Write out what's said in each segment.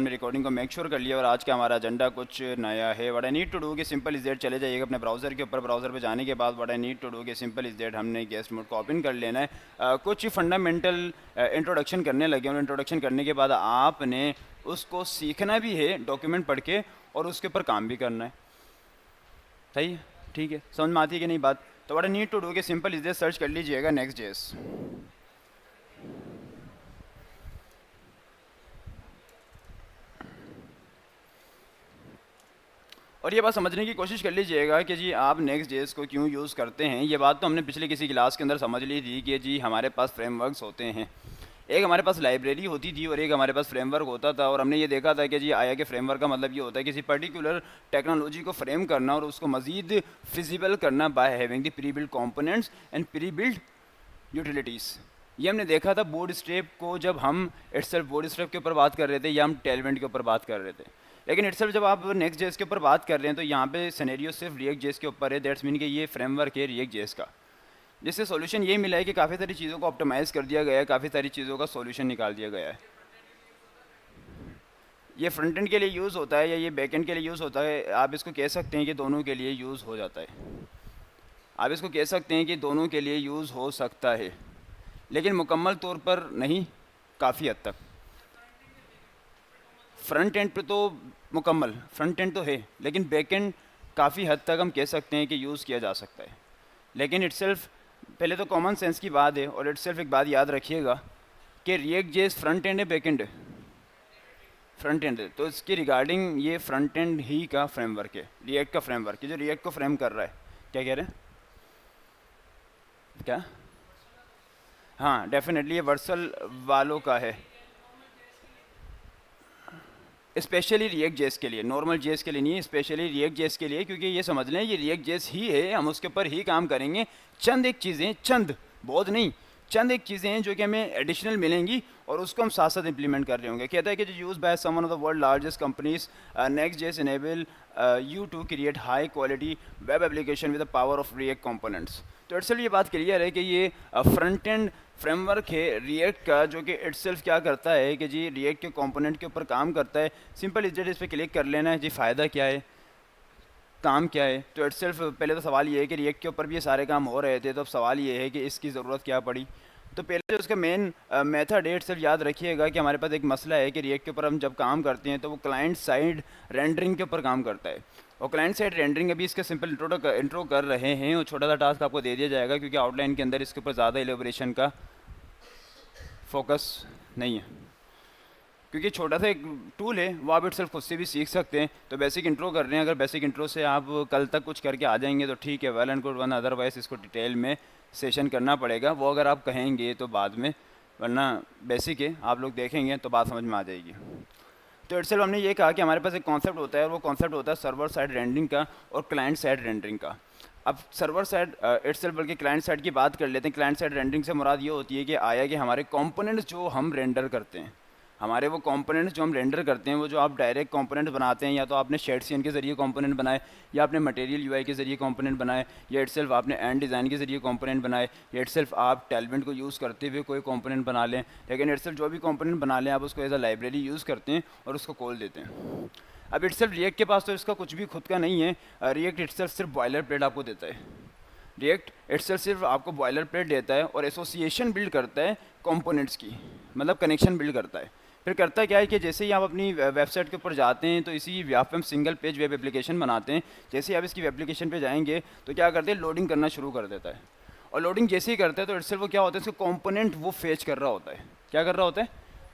हमने रिकॉर्डिंग को make sure कर लिया और आज का हमारा एजेंडा कुछ नया है। What I need to do कि सिंपल इज़ दैट चले जाइएगा अपने ब्राउज़र के ऊपर। ब्राउज़र पे जाने के बाद what I need to do कि सिंपल इज़ दैट हमने गेस्ट मोड को ओपन कर लेना है। कुछ फंडामेंटल इंट्रोडक्शन करने लगे और इंट्रोडक्शन करने के बाद आपने उसको सीखना भी है डॉक्यूमेंट पढ़ के और उसके ऊपर काम भी करना है। सही है, ठीक है, समझ में आती है कि नहीं बात? तो what I need to do कि सिंपल इज़ दैट सर्च कर लीजिएगा नेक्स्ट.js। और ये बात समझने की कोशिश कर लीजिएगा कि जी आप नेक्स्ट.js को क्यों यूज़ करते हैं। ये बात तो हमने पिछले किसी क्लास के अंदर समझ ली थी कि जी हमारे पास फ्रेमवर्क्स होते हैं, एक हमारे पास लाइब्रेरी होती थी और एक हमारे पास फ्रेमवर्क होता था। और हमने ये देखा था कि जी आया के फ्रेमवर्क का मतलब ये होता है किसी पर्टिकुलर टेक्नोलॉजी को फ्रेम करना और उसको मज़ीद फिजिबल करना bye having the pre build components and pre build utilities. ये हमने देखा था बोर्ड स्ट्रैप को जब हम इटसेल्फ बोर्ड स्ट्रैप के ऊपर बात कर रहे थे या हम टेलवेंट के ऊपर बात कर रहे थे। लेकिन इटसेल्फ जब आप नेक्स्ट.js के ऊपर बात कर रहे हैं तो यहाँ पे सिनेरियो सिर्फ रिएक्ट.js के ऊपर है। दैट्स मीन कि ये फ्रेमवर्क है रिएक्ट.js का, जिससे सॉल्यूशन ये मिला है कि काफ़ी सारी चीज़ों को ऑप्टिमाइज़ कर दिया गया है, काफ़ी सारी चीज़ों का सॉल्यूशन निकाल दिया गया है। ये फ्रंट एंड के लिए यूज़ होता है या ये बैक एंड के लिए यूज़ होता है, आप इसको कह सकते हैं कि दोनों के लिए यूज़ हो जाता है। आप इसको कह सकते हैं कि दोनों के लिए यूज़ हो सकता है, लेकिन मुकम्मल तौर पर नहीं, काफ़ी हद तक। फ्रंट एंड पे तो मुकम्मल फ्रंट एंड तो है, लेकिन बैक एंड काफ़ी हद तक हम कह सकते हैं कि यूज़ किया जा सकता है। लेकिन इटसेल्फ पहले तो कॉमन सेंस की बात है और इटसेल्फ एक बात याद रखिएगा कि रिएक्ट.js फ्रंट एंड है बैक एंड है? फ्रंट एंड है, तो इसकी रिगार्डिंग ये फ्रंट एंड ही का फ्रेमवर्क है, रिएक्ट का फ्रेमवर्क है जो रिएक्ट को फ्रेम कर रहा है। क्या कह रहे हैं? क्या? हाँ डेफिनेटली ये वर्सल वालों का है, स्पेशली रिएक्ट.js के लिए, नॉर्मल जेस के लिए नहीं, स्पेशली रिएक्ट.js के लिए, क्योंकि ये समझ लें ये रिएक्ट.js ही है, हम उसके ऊपर ही काम करेंगे। चंद एक चीज़ें, चंद बहुत नहीं, चंद एक चीज़ें हैं जो कि हमें एडिशनल मिलेंगी और उसको हम साथ साथ इंप्लीमेंट कर रहे होंगे। कहता है कि जो use by someone of the world largest companies, Next enable you to create high quality web application with the power of React components. तो इटसेल्फ ये बात क्लियर है कि ये फ्रंट एंड फ्रेमवर्क है रिएक्ट का, जो कि इटसेल्फ क्या करता है कि जी रिएक्ट के कंपोनेंट के ऊपर काम करता है। सिंपल इज इस पर क्लिक कर लेना है जी, फ़ायदा क्या है, काम क्या है। तो इटसेल्फ पहले तो सवाल ये है कि रिएक्ट के ऊपर भी ये सारे काम हो रहे थे, तो अब सवाल ये है कि इसकी ज़रूरत क्या पड़ी। तो पहले जो उसका मेन मेथड है इटसेल्फ याद रखिएगा कि हमारे पास एक मसला है कि रिएक्ट के ऊपर हम जब काम करते हैं तो वो क्लाइंट साइड रेंडरिंग के ऊपर काम करता है। और क्लाइंट साइड रेंडरिंग अभी इसका सिंपल इंट्रो कर रहे हैं और छोटा सा टास्क आपको दे दिया जाएगा, क्योंकि आउटलाइन के अंदर इसके ऊपर ज़्यादा एलेबोरेशन का फोकस नहीं है, क्योंकि छोटा सा एक टूल है, वो आप इटसेल्फ खुद से भी सीख सकते हैं। तो बेसिक इंट्रो कर रहे हैं, अगर बेसिक इंट्रो से आप कल तक कुछ करके आ जाएंगे तो ठीक है, वेल एंड गुड, वरना अदरवाइज इसको डिटेल में सेशन करना पड़ेगा। वो अगर आप कहेंगे तो बाद में, वरना बेसिक है, आप लोग देखेंगे तो बात समझ में आ जाएगी। तो इटसेल्फ हमने ये कहा कि हमारे पास एक कॉन्सेप्ट होता है और वो कॉन्सेप्ट होता है सर्वर साइड रेंडरिंग का और क्लाइंट साइड रेंडरिंग का। अब सर्वर साइड इटसेल्फ बल्कि क्लाइंट साइड की बात कर लेते हैं। क्लाइंट साइड रेंडरिंग से मुराद ये होती है कि आया कि हमारे कंपोनेंट्स जो हम रेंडर करते हैं, हमारे वो कंपोनेंट्स जो हम रेंडर करते हैं, वो जो आप डायरेक्ट कंपोनेंट बनाते हैं, या तो आपने शेड सीन के जरिए कंपोनेंट बनाए, या आपने मटेरियल यूआई के जरिए कंपोनेंट बनाए, या इटसेल्फ आपने एंड डिज़ाइन के जरिए कंपोनेंट बनाए, या इटसेल्फ आप टेलवेंट को यूज़ करते हुए कोई कंपोनेंट बना लें। लेकिन इटसेल्फ जो भी कंपोनेंट बना लें आप उसको एज अ लाइब्रेरी यूज़ करते हैं और उसको कॉल देते हैं। अब इटसेल्फ रिएक्ट के पास तो इसका कुछ भी खुद का नहीं है। रिएक्ट इटसेल्फ सिर्फ बॉयलर प्लेट आपको देता है। रिएक्ट इटसेल्फ सिर्फ आपको बॉयलर प्लेट देता है और एसोसिएशन बिल्ड करता है कंपोनेंट्स की, मतलब कनेक्शन बिल्ड करता है। फिर करता क्या है कि जैसे ही आप अपनी वेबसाइट के ऊपर जाते हैं तो इसी यहाँ पे हम सिंगल पेज वेब एप्लीकेशन बनाते हैं। जैसे ही आप इसकी एप्लीकेशन पे जाएंगे तो क्या करते हैं, लोडिंग करना शुरू कर देता है। और लोडिंग जैसे ही करता है तो इटसेल्फ वो क्या होता है, इसको कंपोनेंट वो फेच कर रहा होता है। क्या कर रहा होता है?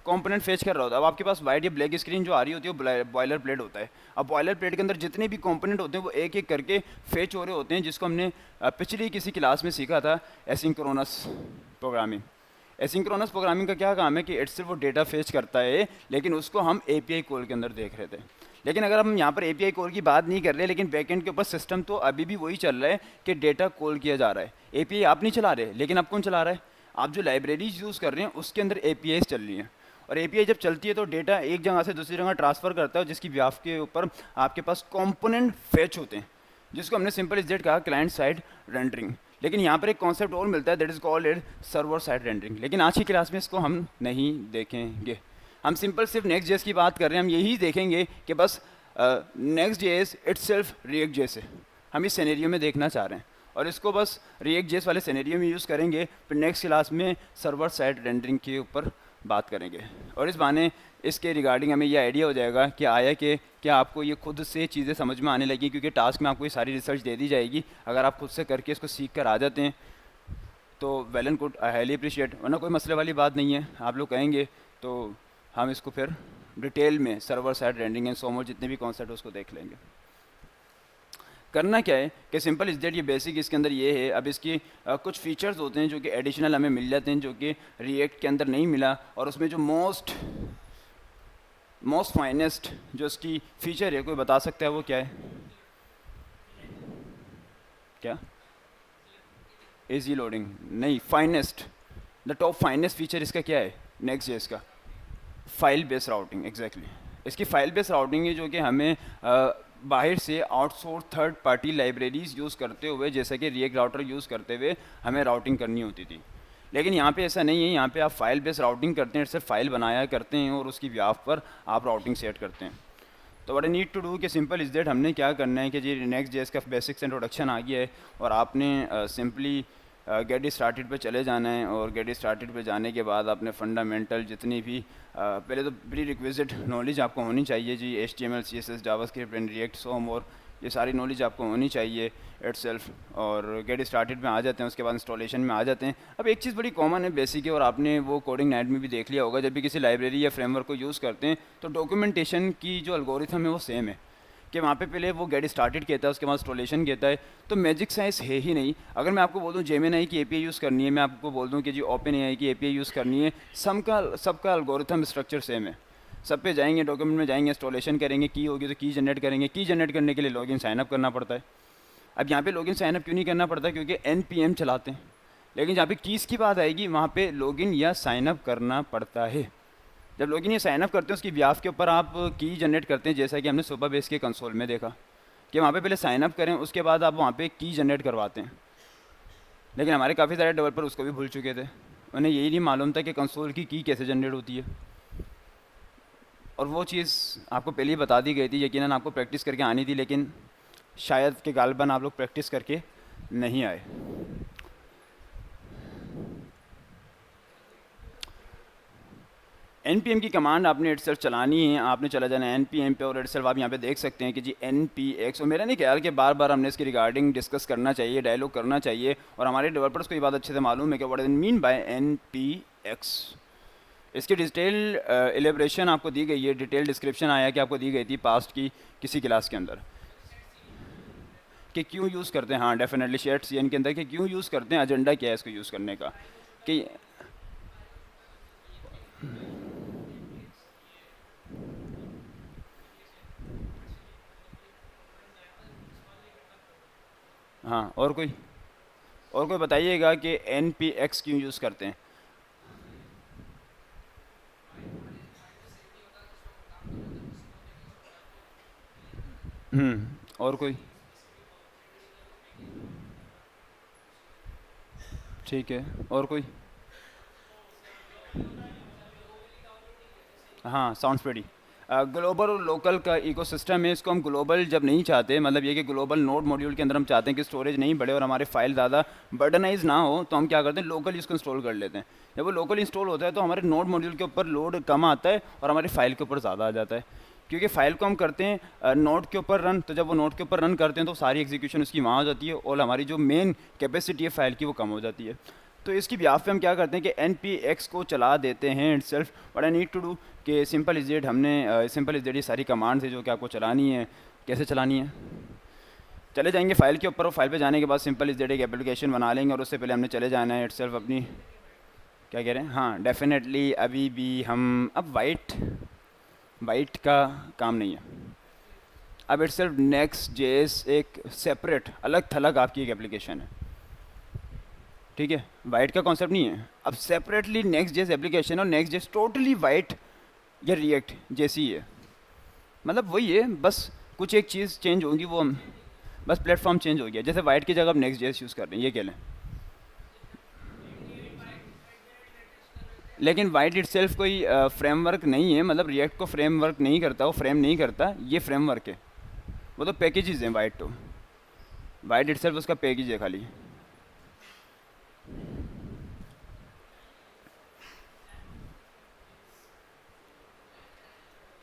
कंपोनेंट फेच कर रहा होता है। अब आपके पास वाइट या ब्लैक स्क्रीन जो आ रही होती है वो बॉयलर प्लेट होता है। अब बॉयलर प्लेट के अंदर जितने भी कंपोनेंट होते हैं वो एक एक करके फेच हो रहे होते हैं, जिसको हमने पिछली किसी क्लास में सीखा था, एसिंक्रोनस प्रोग्रामिंग। एसिंक्रोनस प्रोग्रामिंग का क्या काम है कि इटसेल्फ वो डेटा फेच करता है, लेकिन उसको हम एपीआई कॉल के अंदर देख रहे थे। लेकिन अगर हम यहाँ पर एपीआई कॉल की बात नहीं कर रहे, लेकिन बैकएंड के ऊपर सिस्टम तो अभी भी वही चल रहा है कि डेटा कॉल किया जा रहा है। एपीआई आप नहीं चला रहे, लेकिन अब कौन चला रहा है? आप जो लाइब्रेरीज यूज़ कर रहे हैं उसके अंदर एपीआई चल रही हैं, और एपीआई जब चलती है तो डेटा एक जगह से दूसरी जगह ट्रांसफ़र करता है, जिसकी व्याप के ऊपर आपके पास कंपोनेंट फेच होते हैं, जिसको हमने सिंपल इज कहा क्लाइंट साइड रेंडरिंग। लेकिन यहाँ पर एक कॉन्सेप्ट और मिलता है, that is called it server side rendering. लेकिन आज की क्लास में इसको हम नहीं देखेंगे, हम सिंपल सिर्फ नेक्स्ट जेएस की बात कर रहे हैं, हम यही देखेंगे कि बस next JS itself react JS है, हम इस सिनेरियो में देखना चाह रहे हैं और इसको बस रिएक्ट जेएस वाले सिनेरियो में यूज़ करेंगे। फिर नेक्स्ट क्लास में सर्वर साइड रेंडरिंग के ऊपर बात करेंगे और इस बहाने इसके रिगार्डिंग हमें ये आइडिया हो जाएगा कि आया कि क्या आपको ये खुद से चीज़ें समझ में आने लगी, क्योंकि टास्क में आपको ये सारी रिसर्च दे दी जाएगी। अगर आप खुद से करके इसको सीख कर आ जाते हैं तो well and good, I highly appreciate, वरना कोई मसले वाली बात नहीं है। आप लोग कहेंगे तो हम इसको फिर डिटेल में सर्वर साइड रेंडरिंग एंड सोमो जितने भी कॉन्सेप्ट उसको देख लेंगे। करना क्या है कि सिंपल इज दैट, ये बेसिक इसके अंदर ये है। अब इसकी कुछ फीचर्स होते हैं जो कि एडिशनल हमें मिल जाते हैं, जो कि रिएक्ट के अंदर नहीं मिला, और उसमें जो मोस्ट फाइनेस्ट जो इसकी फीचर है, कोई बता सकता है वो क्या है? क्या? इजी लोडिंग नहीं, finest, the top finest feature इसका क्या है नेक्स्ट जेएस का? File based routing. एग्जैक्टली, इसकी फाइल बेस्ड राउटिंग है जो कि हमें बाहर से outsource third party libraries use करते हुए, जैसे कि रिएक्ट राउटर यूज़ करते हुए हमें राउटिंग करनी होती थी। लेकिन यहाँ पे ऐसा नहीं है, यहाँ पे आप फाइल बेस्ड राउटिंग करते हैं, सिर्फ फाइल बनाया करते हैं और उसकी ब्याफ पर आप राउटिंग सेट करते हैं। तो what I need to do कि सिंपल इज दैट, हमने क्या करना है कि जी नेक्स्ट जेएस का बेसिक्स इंट्रोडक्शन आ गया है और आपने सिंपली गेट स्टार्टेड पे चले जाना है। और गेट स्टार्टेड पे जाने के बाद आपने फंडामेंटल जितनी भी पहले तो प्री रिक्विजिट नॉलेज आपको होनी चाहिए जी, HTML CSS JavaScript and React some, और ये सारी नॉलेज आपको होनी चाहिए इटसेल्फ। और गेट स्टार्टेड में आ जाते हैं, उसके बाद इंस्टॉलेशन में आ जाते हैं। अब एक चीज़ बड़ी कॉमन है, बेसिक है, और आपने वो कोडिंग नाइट में भी देख लिया होगा, जब भी किसी लाइब्रेरी या फ्रेमवर्क को यूज़ करते हैं तो डॉक्यूमेंटेशन की जो एल्गोरिथम है वो सेम है कि वहाँ पे पहले वो गेट स्टार्टेड कहता है, उसके बाद इंस्टॉलेशन कहता है। तो मैजिक साइंस है ही नहीं। अगर मैं आपको बोल दूँ जेमिनी की API यूज़ करनी है, मैं आपको बोल दूँ कि जी OpenAI की API यूज़ करनी है, सबका एल्गोरिथम स्ट्रक्चर सेम है। सब पे जाएंगे, डॉक्यूमेंट में जाएंगे, इंस्टॉलेशन करेंगे, की होगी तो की जनरेट करेंगे। की जनरेट करने के लिए लॉगिन साइनअप करना पड़ता है। अब यहाँ पे लॉगिन साइनअप क्यों नहीं करना पड़ता? क्योंकि NPM चलाते हैं। लेकिन जहाँ पे कीज़ की बात आएगी वहाँ पे लॉगिन या साइनअप करना पड़ता है। जब लॉगिन या साइनअप करते हैं उसकी ब्याफ के ऊपर आप की जनरेट करते हैं, जैसा कि हमने सुपर बेस के कंसोल में देखा कि वहाँ पे पहले साइनअप करें, उसके बाद आप वहाँ पे की जनरेट करवाते हैं। लेकिन हमारे काफ़ी सारे डेवलपर उसको भी भूल चुके थे, उन्हें यही नहीं मालूम था कि कंसोल की कैसे जनरेट होती है। और वो चीज़ आपको पहले ही बता दी गई थी, यकीनन आपको प्रैक्टिस करके आनी थी, लेकिन शायद कि गालबन आप लोग प्रैक्टिस करके नहीं आए। NPM की कमांड आपने इटसेल्फ चलानी है, आपने चला जाना है NPM पे, और इटसेल्फ आप यहाँ पे देख सकते हैं कि जी NPX। और मेरा नहीं ख्याल कि बार बार हमने इसके रिगार्डिंग डिस्कस करना चाहिए, डायलॉग करना चाहिए, और हमारे डेवलपर्स को ये बात अच्छे से मालूम है कि what does mean by NPX। इसकी डिटेल एलिब्रेशन आपको दी गई है, डिटेल डिस्क्रिप्शन आया कि आपको दी गई थी पास्ट की किसी क्लास के अंदर कि क्यों यूज़ करते हैं। हाँ डेफिनेटली शेयर्ड CN के अंदर कि क्यों यूज़ करते हैं, एजेंडा क्या है इसको यूज़ करने का। कि हाँ, और कोई बताइएगा कि NPX क्यों यूज़ करते हैं? और कोई? ठीक है, और कोई? हाँ, साउंड्स प्रेटी। ग्लोबल और लोकल का इकोसिस्टम है, इसको हम ग्लोबल जब नहीं चाहते, मतलब ये कि ग्लोबल नोड मॉड्यूल के अंदर हम चाहते हैं कि स्टोरेज नहीं बढ़े और हमारे फाइल ज़्यादा बर्डनाइज ना हो, तो हम क्या करते हैं, लोकल इसको इंस्टॉल कर लेते हैं। जब वो लोकल इंस्टॉल होता है तो हमारे नोड मॉड्यूल के ऊपर लोड कम आता है और हमारी फाइल के ऊपर ज़्यादा आ जाता है, क्योंकि फाइल को हम करते हैं नोड के ऊपर रन। तो जब वो नोड के ऊपर रन करते हैं तो सारी एग्जीक्यूशन उसकी वहाँ हो जाती है और हमारी जो मेन कैपेसिटी है फाइल की वो कम हो जाती है। तो इसकी ब्याफ पे हम क्या करते हैं कि NPX को चला देते हैं itself. What I need to do कि सिंपल इज डेट, हमने सिंपल इज डेट ये सारी कमांड्स है जो कि आपको चलानी है। कैसे चलानी है? चले जाएंगे फाइल के ऊपर, और फाइल पे जाने के बाद सिंपल इज डेट एक एप्लीकेशन बना लेंगे, और उससे पहले हमने चले जाना है इटसेल्फ अपनी, क्या कह रहे हैं, हाँ डेफिनेटली अभी भी हम अब वाइट का काम नहीं है। अब इटसेल्फ नेक्स्ट जेएस एक सेपरेट अलग थलग आपकी एक एप्लीकेशन है, ठीक है, वाइट का कॉन्सेप्ट नहीं है। अब सेपरेटली नेक्स्ट जेस एप्लीकेशन, और नेक्स्ट जेस टोटली वाइट या रिएक्ट जैसी है, मतलब वही है, बस कुछ एक चीज़ चेंज होगी, वो बस प्लेटफॉर्म चेंज हो गया। जैसे वाइट की जगह आप नेक्स्ट जेस यूज़ कर रहे हैं, ये कह लें। लेकिन वाइट इटसेल्फ कोई फ्रेमवर्क नहीं है, मतलब रिएक्ट को फ्रेमवर्क नहीं करता, वो फ्रेम नहीं करता, ये फ्रेमवर्क है। वो तो पैकेजेस हैं वाइट तो, वाइट इटसेल्फ उसका पैकेज है खाली।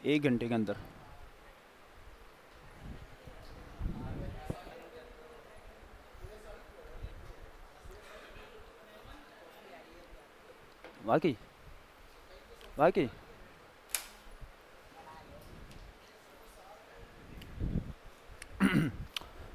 1 घंटे के अंदर। वाकई वाकई।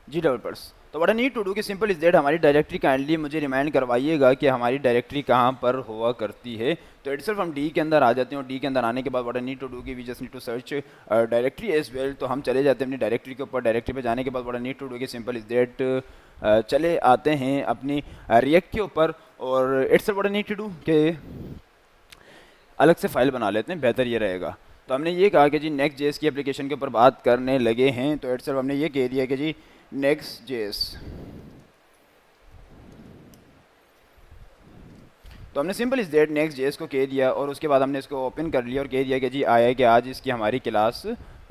जी डेवलपर्स, तो what I need to do कि सिंपल इज दैट हमारी डायरेक्टरी काइंडली मुझे रिमाइंड करवाइएगा कि हमारी डायरेक्टरी कहाँ पर हुआ करती है। तो इट सिर्फ हम डी के अंदर आ जाते हैं और डी के अंदर आने के बाद what I need to do कि we just need to search directory as well. तो हम चले जाते हैं अपनी डायरेक्टरी के ऊपर। डायरेक्टरी पे जाने के बाद what I need to do कि सिंपल इज दैट चले आते हैं अपनी रिएक्ट के ऊपर और इट्स सिर्फ what I need to do कि अलग से फाइल बना लेते हैं, बेहतर ये रहेगा। तो हमने ये कहा कि जी नेक्स्ट जेएस की एप्लीकेशन के ऊपर बात करने लगे हैं, तो इट सिर्फ हमने ये कह दिया कि जी नेक्स्ट जेएस। तो हमने simple is that next JS को कह दिया और उसके बाद हमने इसको ओपन कर लिया और कह दिया कि जी आया कि आज इसकी हमारी क्लास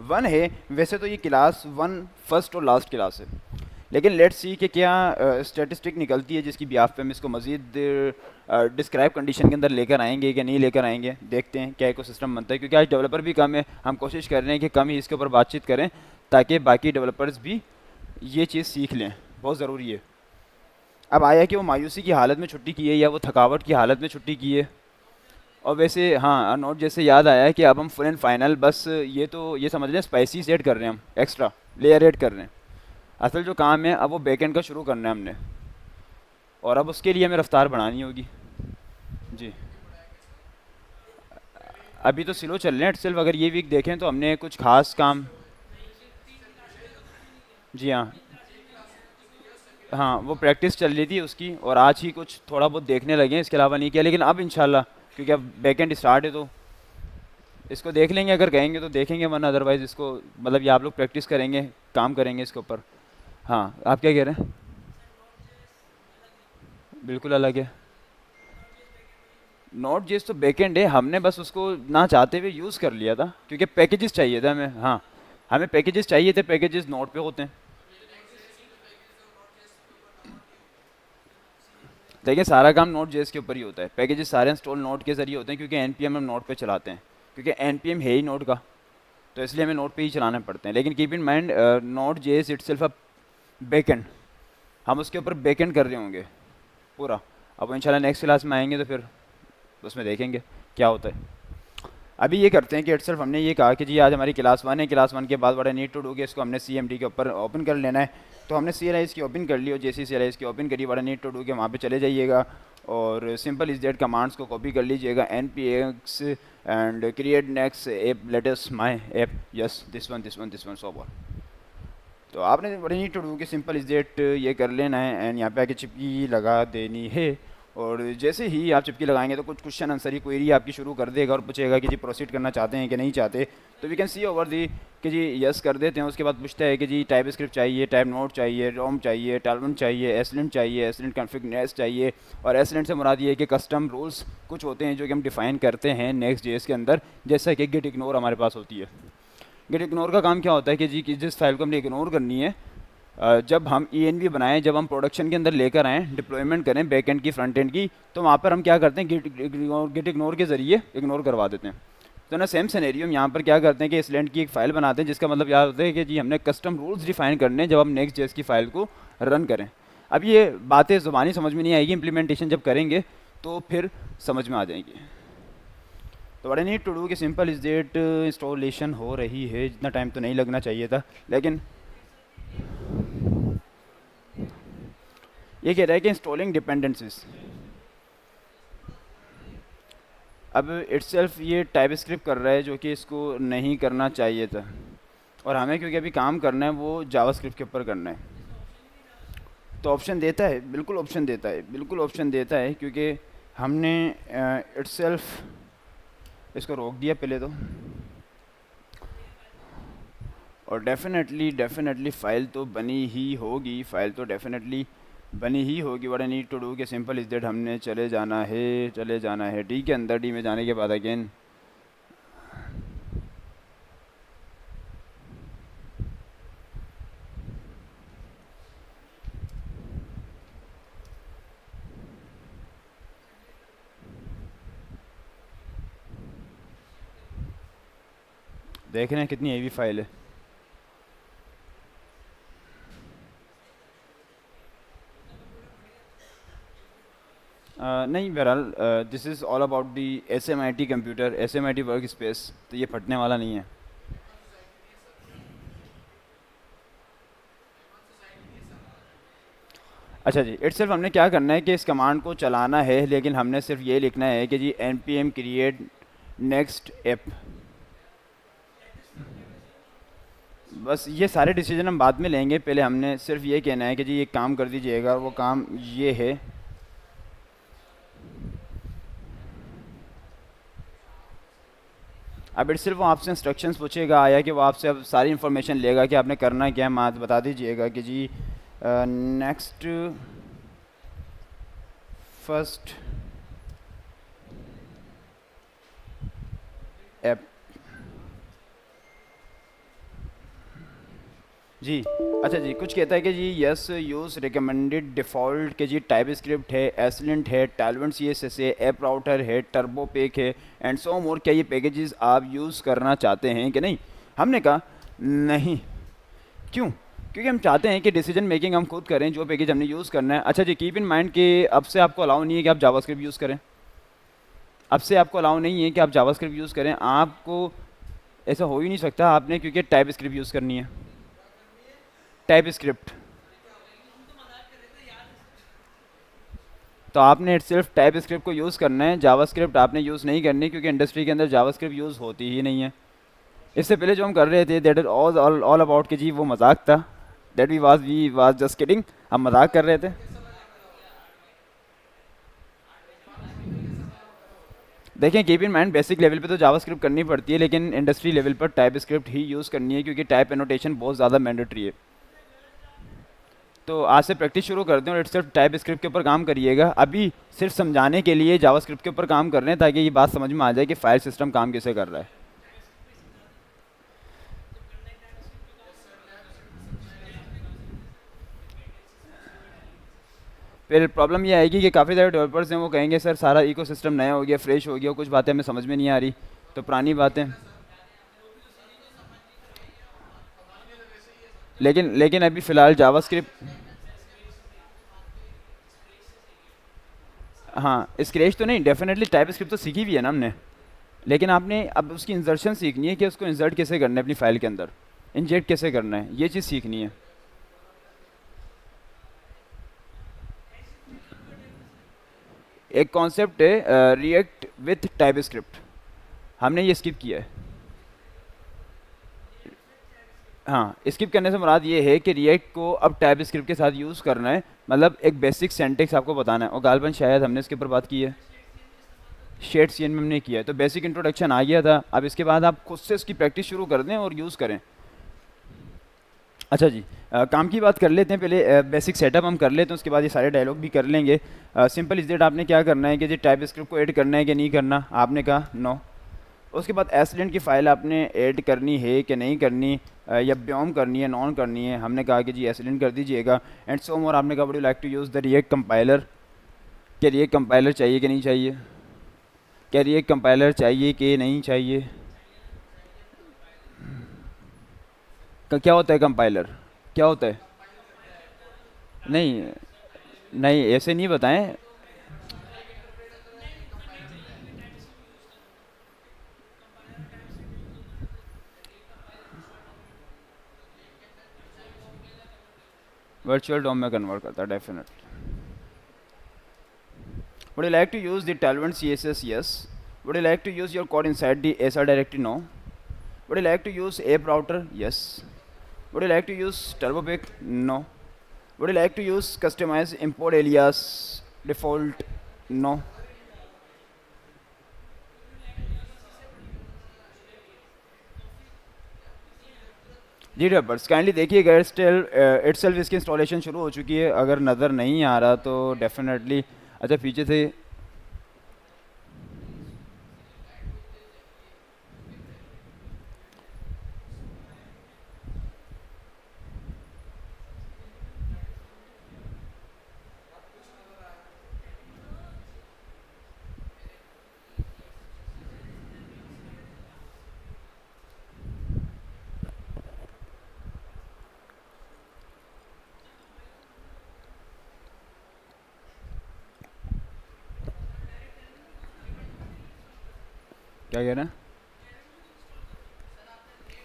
1 है। वैसे तो ये क्लास 1 फर्स्ट और लास्ट क्लास है, लेकिन लेट्स सी कि क्या स्टैटिस्टिक निकलती है जिसकी ब्याह पे हम इसको मज़ीद डिस्क्राइब कंडीशन के अंदर लेकर आएंगे कि नहीं लेकर आएंगे। देखते हैं क्या इकोसिस्टम बनता है, क्योंकि आज डेवलपर भी कम है। हम कोशिश कर रहे हैं कि कम ही इसके ऊपर बातचीत करें ताकि बाकी डेवलपर्स भी ये चीज़ सीख लें, बहुत ज़रूरी है। अब आया कि वो मायूसी की हालत में छुट्टी की है या वो थकावट की हालत में छुट्टी की है। और वैसे हाँ, नोट जैसे याद आया है कि अब हम फुल एंड फाइनल बस ये तो ये समझ लें स्पाइसीज ऐड कर रहे हैं, हम एक्स्ट्रा लेयर ऐड कर रहे हैं। असल जो काम है अब वो बैकएंड का शुरू करना है हमने, और अब उसके लिए हमें रफ्तार बढ़ानी होगी। जी अभी तो स्लो चल रहे हैं सिर्फ। अगर ये वीक देखें तो हमने कुछ खास काम, जी हाँ, हाँ वो प्रैक्टिस चल रही थी उसकी और आज ही कुछ थोड़ा बहुत देखने लगे हैं, इसके अलावा नहीं किया। लेकिन अब इंशाल्लाह क्योंकि अब बैकएंड स्टार्ट है तो इसको देख लेंगे, अगर कहेंगे तो देखेंगे, वरना अदरवाइज़ इसको मतलब ये आप लोग प्रैक्टिस करेंगे, काम करेंगे इसके ऊपर। हाँ आप क्या कह रहे हैं? बिल्कुल अलग है। नोट जेस तो बैकएंड है, हमने बस उसको ना चाहते हुए यूज़ कर लिया था क्योंकि पैकेजेस चाहिए थे हमें। हाँ हमें पैकेजेस चाहिए थे, पैकेजेस नोट पे होते हैं। देखिए सारा काम नोट जेस के ऊपर ही होता है, पैकेजेस सारे इंस्टॉल नोट के जरिए होते हैं क्योंकि एनपीएम हम नोट पे चलाते हैं, क्योंकि एनपीएम है ही नोट का, तो इसलिए हमें नोट पे ही चलाने पड़ते हैं। लेकिन कीप इन माइंड नोट जेस इट सेल्फ अ बैकएंड, हम उसके ऊपर बैकएंड कर रहे होंगे पूरा। अब इंशाल्लाह नेक्स्ट क्लास में आएंगे तो फिर उसमें देखेंगे क्या होता है। अभी ये करते हैं कि इटसेल्फ हमने ये कहा कि जी आज हमारी क्लास 1 है, क्लास 1 के बाद what I need to do कि इसको हमने सीएमडी के ऊपर ओपन कर लेना है। तो हमने सीएलआईएस की ओपन कर ली और जैसे सीएलआईएस की ओपन करी what I need to do कि वहाँ पे चले जाइएगा और सिंपल इज दैट कमांड्स को कॉपी कर लीजिएगा, npx and create next app latest my app, yes this one so all. तो आपने what I need to do कि सिंपल इज दैट ये कर लेना है एंड यहाँ पे आके चिपकी लगा देनी है। और जैसे ही आप चिपकी लगाएंगे तो कुछ क्वेश्चन आंसर ही क्वेरी आपकी शुरू कर देगा और पूछेगा कि जी प्रोसीड करना चाहते हैं कि नहीं चाहते। तो we can see over the कि जी यस कर देते हैं। उसके बाद पूछता है कि जी टाइप स्क्रिप्ट चाहिए, टाइप नोट चाहिए, रोम चाहिए, टालवन चाहिए, एसलिंट चाहिए, एसलिंट कॉन्फिग नेक्स्ट चाहिए। और एसलिंट से मुराद ये है कि कस्टम रूल्स कुछ होते हैं जो कि हम डिफाइन करते हैं नेक्स्ट जेएस के अंदर, जैसा कि गेट इग्नोर हमारे पास होती है। गेट इग्नोर का काम क्या होता है कि जी कि जिस फाइल को हमने इग्नोर करनी है, जब हम ई बनाएं, जब हम प्रोडक्शन के अंदर लेकर आएँ, डिप्लॉयमेंट करें बैक एंड की फ्रंट एंड की, तो वहाँ पर हम क्या करते हैं गेट इग्नोर के ज़रिए इग्नोर करवा देते हैं। तो ना सेम सिनेरियो हम यहाँ पर क्या करते हैं कि इसलेंट की एक फ़ाइल बनाते हैं जिसका मतलब याद होता है कि जी हमने कस्टम रूल्स डिफाइन करने हैं जब हम नेक्स्ट जेएस की फ़ाइल को रन करें। अब ये बातें ज़ुबानी समझ में नहीं आएगी, इंप्लीमेंटेशन जब करेंगे तो फिर समझ में आ जाएगी। तो what I need to do कि सिंपल इज डेट इंस्टॉलेशन हो रही है, इतना टाइम तो नहीं लगना चाहिए था, लेकिन ये कह रहा है कि इंस्टॉलिंग डिपेंडेंसीज। अब इटसेल्फ ये टाइप स्क्रिप्ट कर रहा है जो कि इसको नहीं करना चाहिए था, और हमें क्योंकि अभी काम करना है वो जावास्क्रिप्ट के ऊपर करना है। तो ऑप्शन देता है, बिल्कुल ऑप्शन देता है, बिल्कुल ऑप्शन देता है, क्योंकि हमने इटसेल्फ इसको रोक दिया पहले तो। और डेफिनेटली फ़ाइल तो बनी ही होगी, फ़ाइल तो डेफिनेटली बनी ही होगी। What I need to do के सिंपल इज दैट हमने चले जाना है, चले जाना है डी के अंदर। डी में जाने के बाद अगेन देख रहे हैं कितनी हेवी फाइल है। नहीं बहरहाल this is all about the SMIT computer, SMIT work space, तो ये फटने वाला नहीं है। अच्छा जी, इट सिर्फ हमने क्या करना है कि इस कमांड को चलाना है, लेकिन हमने सिर्फ ये लिखना है कि जी npm क्रिएट नेक्स्ट ऐप। बस ये सारे डिसीजन हम बाद में लेंगे, पहले हमने सिर्फ ये कहना है कि जी ये काम कर दीजिएगा, वो काम ये है। अब इट सिर्फ वो आपसे इंस्ट्रक्शंस पूछेगा आया कि वो आपसे अब सारी इन्फॉर्मेशन लेगा कि आपने करना क्या है। मात बता दीजिएगा कि जी नेक्स्ट फर्स्ट ऐप जी। अच्छा जी, कुछ कहता है कि जी यस यूज़ रिकमेंडेड डिफ़ॉल्ट के जी टाइप स्क्रिप्ट है, एसलेंट है, टालवेंट CSS है, ऐप राउटर है, टर्बो पैक है एंड सो मोर। क्या ये पैकेजेस आप यूज़ करना चाहते हैं कि नहीं? हमने कहा नहीं। क्यों? क्योंकि हम चाहते हैं कि डिसीजन मेकिंग हम खुद करें, जो पैकेज हमने यूज़ करना है। अच्छा जी, कीप इन माइंड कि अब से आपको अलाउ नहीं है कि आप जावास्क्रिप्ट यूज़ करें। अब से आपको अलाउ नहीं है कि आप जावास्क्रिप्ट यूज़ करें। आपको ऐसा हो ही नहीं सकता आपने, क्योंकि टाइप स्क्रिप्ट यूज़ करनी है। टाइप स्क्रिप्ट तो आपने सिर्फ टाइप स्क्रिप्ट को यूज़ करना है, जावास्क्रिप्ट आपने यूज़ नहीं करनी, क्योंकि इंडस्ट्री के अंदर जावास्क्रिप्ट यूज़ होती ही नहीं है। इससे पहले जो हम कर रहे थे दैट इज ऑल अबाउट के जी वो मजाक था। That we was just kidding, हम मजाक कर रहे थे। देखें keep in mind, basic level पे तो जावास्क्रिप्ट करनी पड़ती है, लेकिन इंडस्ट्री लेवल पर टाइप स्क्रिप्ट ही यूज़ करनी है, क्योंकि टाइप एनोटेशन बहुत ज़्यादा मैंडेटरी है। तो आज से प्रैक्टिस शुरू कर दें और सिर्फ टाइप स्क्रिप्ट के ऊपर काम करिएगा। अभी सिर्फ समझाने के लिए जावास्क्रिप्ट के ऊपर काम कर रहे हैं, ताकि ये बात समझ में आ जाए कि फाइल सिस्टम काम कैसे कर रहा है। फिर प्रॉब्लम ये आएगी कि काफ़ी सारे डेवलपर्स हैं, वो कहेंगे सर सारा इकोसिस्टम नया हो गया, फ्रेश हो गया, कुछ बातें हमें समझ में नहीं आ रही, तो पुरानी बातें। लेकिन अभी फ़िलहाल जावास्क्रिप्ट, हाँ स्क्रैच तो नहीं, डेफिनेटली टाइप स्क्रिप्ट तो सीखी हुई है ना हमने। लेकिन आपने अब उसकी इंसर्शन सीखनी है कि उसको इंसर्ट कैसे करना है अपनी फाइल के अंदर, इंजेक्ट कैसे करना है, ये चीज़ सीखनी है। एक कॉन्सेप्ट है रिएक्ट विथ टाइप स्क्रिप्ट, हमने ये स्किप किया है। हाँ, स्किप करने से मुराद ये है कि रिएक्ट को अब टाइप स्क्रिप्ट के साथ यूज़ करना है, मतलब एक बेसिक सेंटेक्स आपको बताना है। और गालबन शायद हमने इसके ऊपर बात की है, शेड सीएन में हमने किया है, तो बेसिक इंट्रोडक्शन आ गया था। अब इसके बाद आप खुद से इसकी प्रैक्टिस शुरू कर दें और यूज़ करें। अच्छा जी, काम की बात कर लेते हैं पहले। बेसिक सेटअप हम कर लेते हैं, उसके बाद ये सारे डायलॉग भी कर लेंगे। सिंपल इज दैट आपने क्या करना है कि जी टाइप स्क्रिप्ट को ऐड करना है कि नहीं करना, आपने कहा नो। उसके बाद एसलेंट की फ़ाइल आपने ऐड करनी है कि नहीं करनी, या ब्योम करनी है, नॉन करनी है, हमने कहा कि जी एसलेंट कर दीजिएगा। एंड सो मोर आपने कहा would you like to use the React compiler, क्या रिएक्ट कंपाइलर चाहिए कि नहीं चाहिए, क्या रिएक्ट कंपाइलर चाहिए कि नहीं चाहिए। क्या होता है कंपाइलर, क्या होता है? नहीं नहीं, ऐसे नहीं बताएं। वर्चुअल डोम में कन्वर्ट करता है definitely. Would you like to use the Talent CSS? Yes. Would you like to use your code inside the SR directory? No. Would you like to use app router? Yes. Would you like to use TurboPack? No. Would you like to use customize import alias default? No. Ji developers kindly देखिएगा, itself इसकी installation शुरू हो चुकी है। अगर नज़र नहीं आ रहा तो डेफिनेटली, अच्छा पीछे से क्या कह रहे हैं,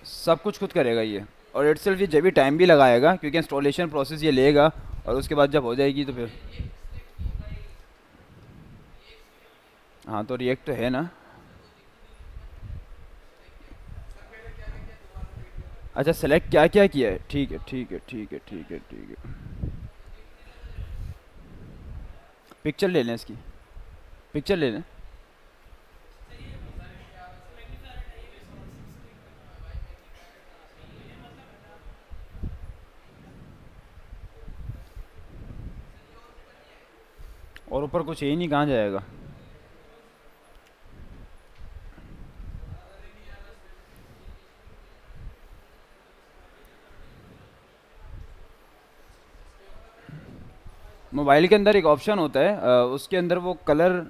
सब कुछ खुद करेगा ये। और इटसेल्फ ये जब भी टाइम भी लगाएगा क्योंकि इंस्टॉलेशन प्रोसेस ये लेगा, और उसके बाद जब हो जाएगी तो फिर, हाँ तो रिएक्ट तो है ना। अच्छा सेलेक्ट क्या क्या किया है, ठीक है ठीक है ठीक है ठीक है ठीक है। पिक्चर ले लें इसकी, पिक्चर ले लें। और ऊपर कुछ है ही नहीं, कहाँ जाएगा। मोबाइल के अंदर एक ऑप्शन होता है, उसके अंदर वो कलर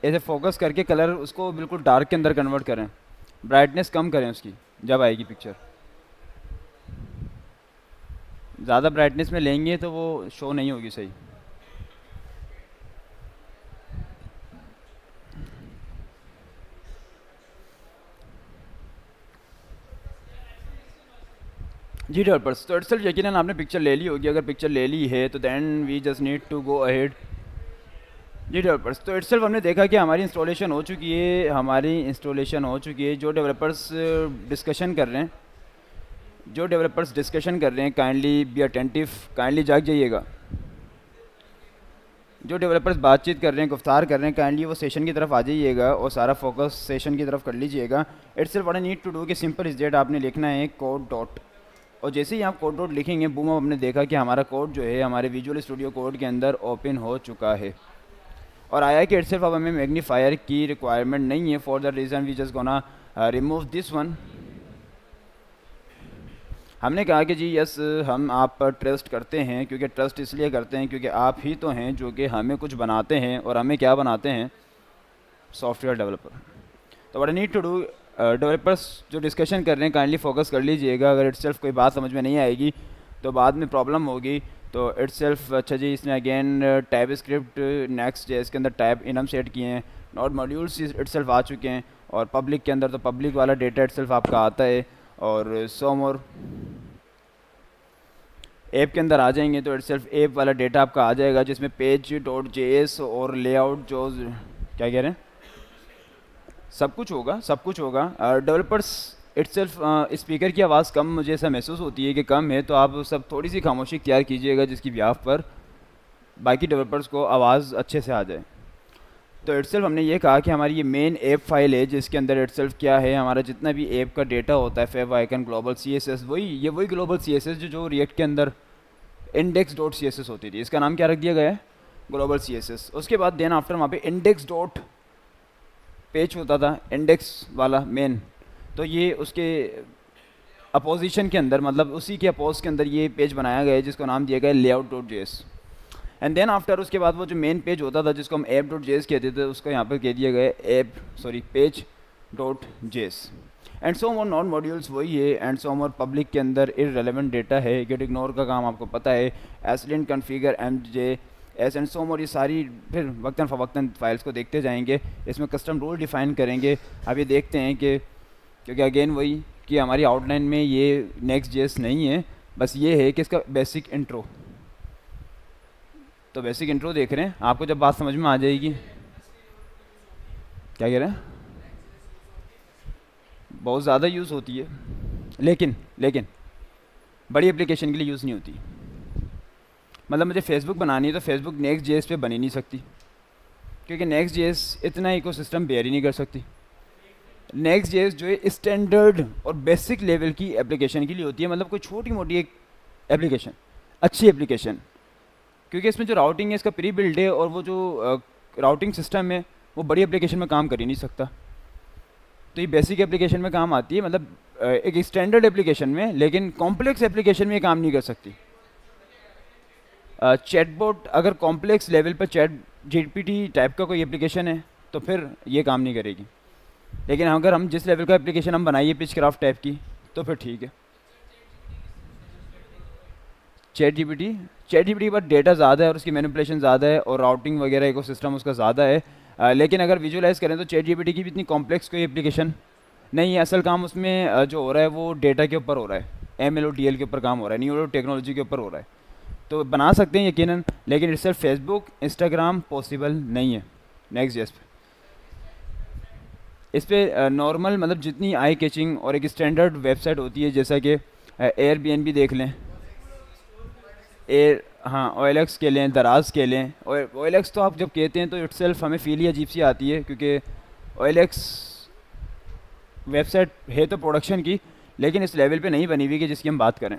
ऐसे फोकस करके कलर उसको बिल्कुल डार्क के अंदर कन्वर्ट करें, ब्राइटनेस कम करें उसकी जब आएगी पिक्चर। ज़्यादा ब्राइटनेस में लेंगे तो वो शो नहीं होगी सही। जी डेवलपर्स तो इटसेल्फ यकीनन आपने पिक्चर ले ली होगी। अगर पिक्चर ले ली है तो then we just need to go ahead. जी डेवलपर्स तो इटसेल्फ हमने देखा कि हमारी इंस्टॉलेशन हो चुकी है, हमारी इंस्टॉलेशन हो चुकी है। जो डेवलपर्स डिस्कशन कर रहे हैं, जो डेवलपर्स डिस्कशन कर रहे हैं, काइंडली बी अटेंटिव, काइंडली जाग जाइएगा। जो डेवलपर्स बातचीत कर रहे हैं, गुफ्तार कर रहे हैं, काइंडली वो सेशन की तरफ आ जाइएगा और सारा फोकस सेशन की तरफ कर लीजिएगा। Itself what I need to do कि सिंपल इज डेट आपने लिखना है कोड डॉट, और जैसे ही आप कोड डॉट लिखेंगे बूम अब हमने देखा कि हमारा कोड जो है हमारे विजुअल स्टूडियो कोड के अंदर ओपन हो चुका है। और आया कि इटसेल्फ अब हमें मैग्नीफायर की रिक्वायरमेंट नहीं है, for the reason we just gonna remove this one. हमने कहा कि जी यस हम आप पर ट्रस्ट करते हैं, क्योंकि ट्रस्ट इसलिए करते हैं क्योंकि आप ही तो हैं जो कि हमें कुछ बनाते हैं, और हमें क्या बनाते हैं, सॉफ्टवेयर डेवलपर। तो what I need to do, developers जो डिस्कशन कर रहे हैं काइंडली फोकस कर लीजिएगा। अगर इटसेल्फ कोई बात समझ में नहीं आएगी तो बाद में प्रॉब्लम होगी। तो इटसेल्फ अच्छा जी इसने again type script next JS के अंदर टाइप इनम सेट किए हैं, नोड मॉड्यूल्स इटसेल्फ आ चुके हैं, और पब्लिक के अंदर तो पब्लिक वाला डेटा इटसेल्फ आपका आता है। और सो मोर ऐप के अंदर आ जाएंगे तो इटसेल्फ ऐप वाला डेटा आपका आ जाएगा, जिसमें पेज डॉट जेएस और लेआउट जो क्या कह रहे हैं, सब कुछ होगा, सब कुछ होगा। डेवलपर्स इटसेल्फ स्पीकर की आवाज़ कम मुझे ऐसा महसूस होती है कि कम है, तो आप सब थोड़ी सी खामोशी इख्तियार कीजिएगा जिसकी ब्याह पर बाकी डेवलपर्स को आवाज़ अच्छे से आ जाए। तो इटसेल्फ हमने ये कहा कि हमारी ये मेन ऐप फाइल है जिसके अंदर इटसेल्फ क्या है, हमारा जितना भी ऐप का डेटा होता है, फेव आइकन ग्लोबल सीएसएस, वही ग्लोबल सीएसएस जो रिएक्ट के अंदर इंडेक्स डॉट सीएसएस होती थी, इसका नाम क्या रख दिया गया है, ग्लोबल सीएसएस। उसके बाद देन आफ्टर वहाँ पे इंडेक्स डॉट पेज होता था, इंडेक्स वाला मेन, तो ये उसके अपोजिशन के अंदर, मतलब उसी के अपोज के अंदर ये पेज बनाया गया है जिसको नाम दिया गया है layout dot JS. And then after उसके बाद वो जो मेन पेज होता था जिसको हम ऐप डॉट जेएस कहते थे, उसको यहाँ पर कह दिया गया है page dot JS. And so more node modules वही है, एंड सो मोर पब्लिक के अंदर इररेलेवेंट डेटा है, गेट इग्नोर का काम आपको पता है, ESLint config M J S and so more, ये सारी फिर वक्तन फ़वक्तन फाइल्स को देखते जाएंगे। इसमें कस्टम रूल डिफ़ाइन करेंगे। अब ये देखते हैं कि क्योंकि अगेन वही कि हमारी आउटलाइन में ये नेक्स्ट जेएस नहीं है, बस ये है कि इसका बेसिक इंट्रो, तो बेसिक इंट्रो देख रहे हैं, आपको जब बात समझ में आ जाएगी। क्या कह रहे हैं, बहुत ज़्यादा यूज़ होती है, लेकिन बड़ी एप्लीकेशन के लिए यूज़ नहीं होती। मतलब मुझे फेसबुक बनानी है तो फेसबुक नेक्स्ट जेएस पे बन ही नहीं सकती, क्योंकि नेक्स्ट जेएस इतना इकोसिस्टम बेयर ही नहीं कर सकती। नेक्स्ट जेएस जो है स्टैंडर्ड और बेसिक लेवल की एप्लीकेशन के लिए होती है, मतलब कोई छोटी मोटी एक एप्लीकेशन, अच्छी एप्लीकेशन, क्योंकि इसमें जो राउटिंग है इसका प्री बिल्ड है और वो जो राउटिंग सिस्टम है वो बड़ी एप्लीकेशन में काम कर ही नहीं सकता। तो ये बेसिक एप्लीकेशन में काम आती है, मतलब एक स्टैंडर्ड एप्लीकेशन में, लेकिन कॉम्प्लेक्स एप्लीकेशन में ये काम नहीं कर सकती। चैटबॉट अगर कॉम्प्लेक्स लेवल पर चैट जीपीटी टाइप का कोई एप्लीकेशन है तो फिर ये काम नहीं करेगी, लेकिन अगर हम जिस लेवल का एप्लीकेशन हम बनाइए पिचक्राफ्ट टाइप की तो फिर ठीक है। चैट जीपीटी पर डेटा ज़्यादा है और उसकी मैनिपुलेशन ज़्यादा है और राउटिंग वगैरह इकोसिस्टम उसका ज़्यादा है, लेकिन अगर विजुअलाइज़ करें तो चैट जीपीटी की भी इतनी कॉम्प्लेक्स कोई एप्लीकेशन नहीं है। असल काम उसमें जो हो रहा है वो डेटा के ऊपर हो रहा है, M L O D L के ऊपर काम हो रहा है, न्यूरो टेक्नोलॉजी के ऊपर हो रहा है। तो बना सकते हैं यकीनन, लेकिन इससे फेसबुक इंस्टाग्राम पॉसिबल नहीं है नेक्स्ट जेएस पे। इस पर नॉर्मल मतलब जितनी आई कैचिंग और एक स्टैंडर्ड वेबसाइट होती है, जैसा कि एयरबीएनबी देख लें, एयर हाँ OLX के लें, दराज के लें। और OLX तो आप जब कहते हैं तो इटसेल्फ हमें फील ही अजीब सी आती है, क्योंकि OLX वेबसाइट है तो प्रोडक्शन की, लेकिन इस लेवल पे नहीं बनी हुई कि जिसकी हम बात करें।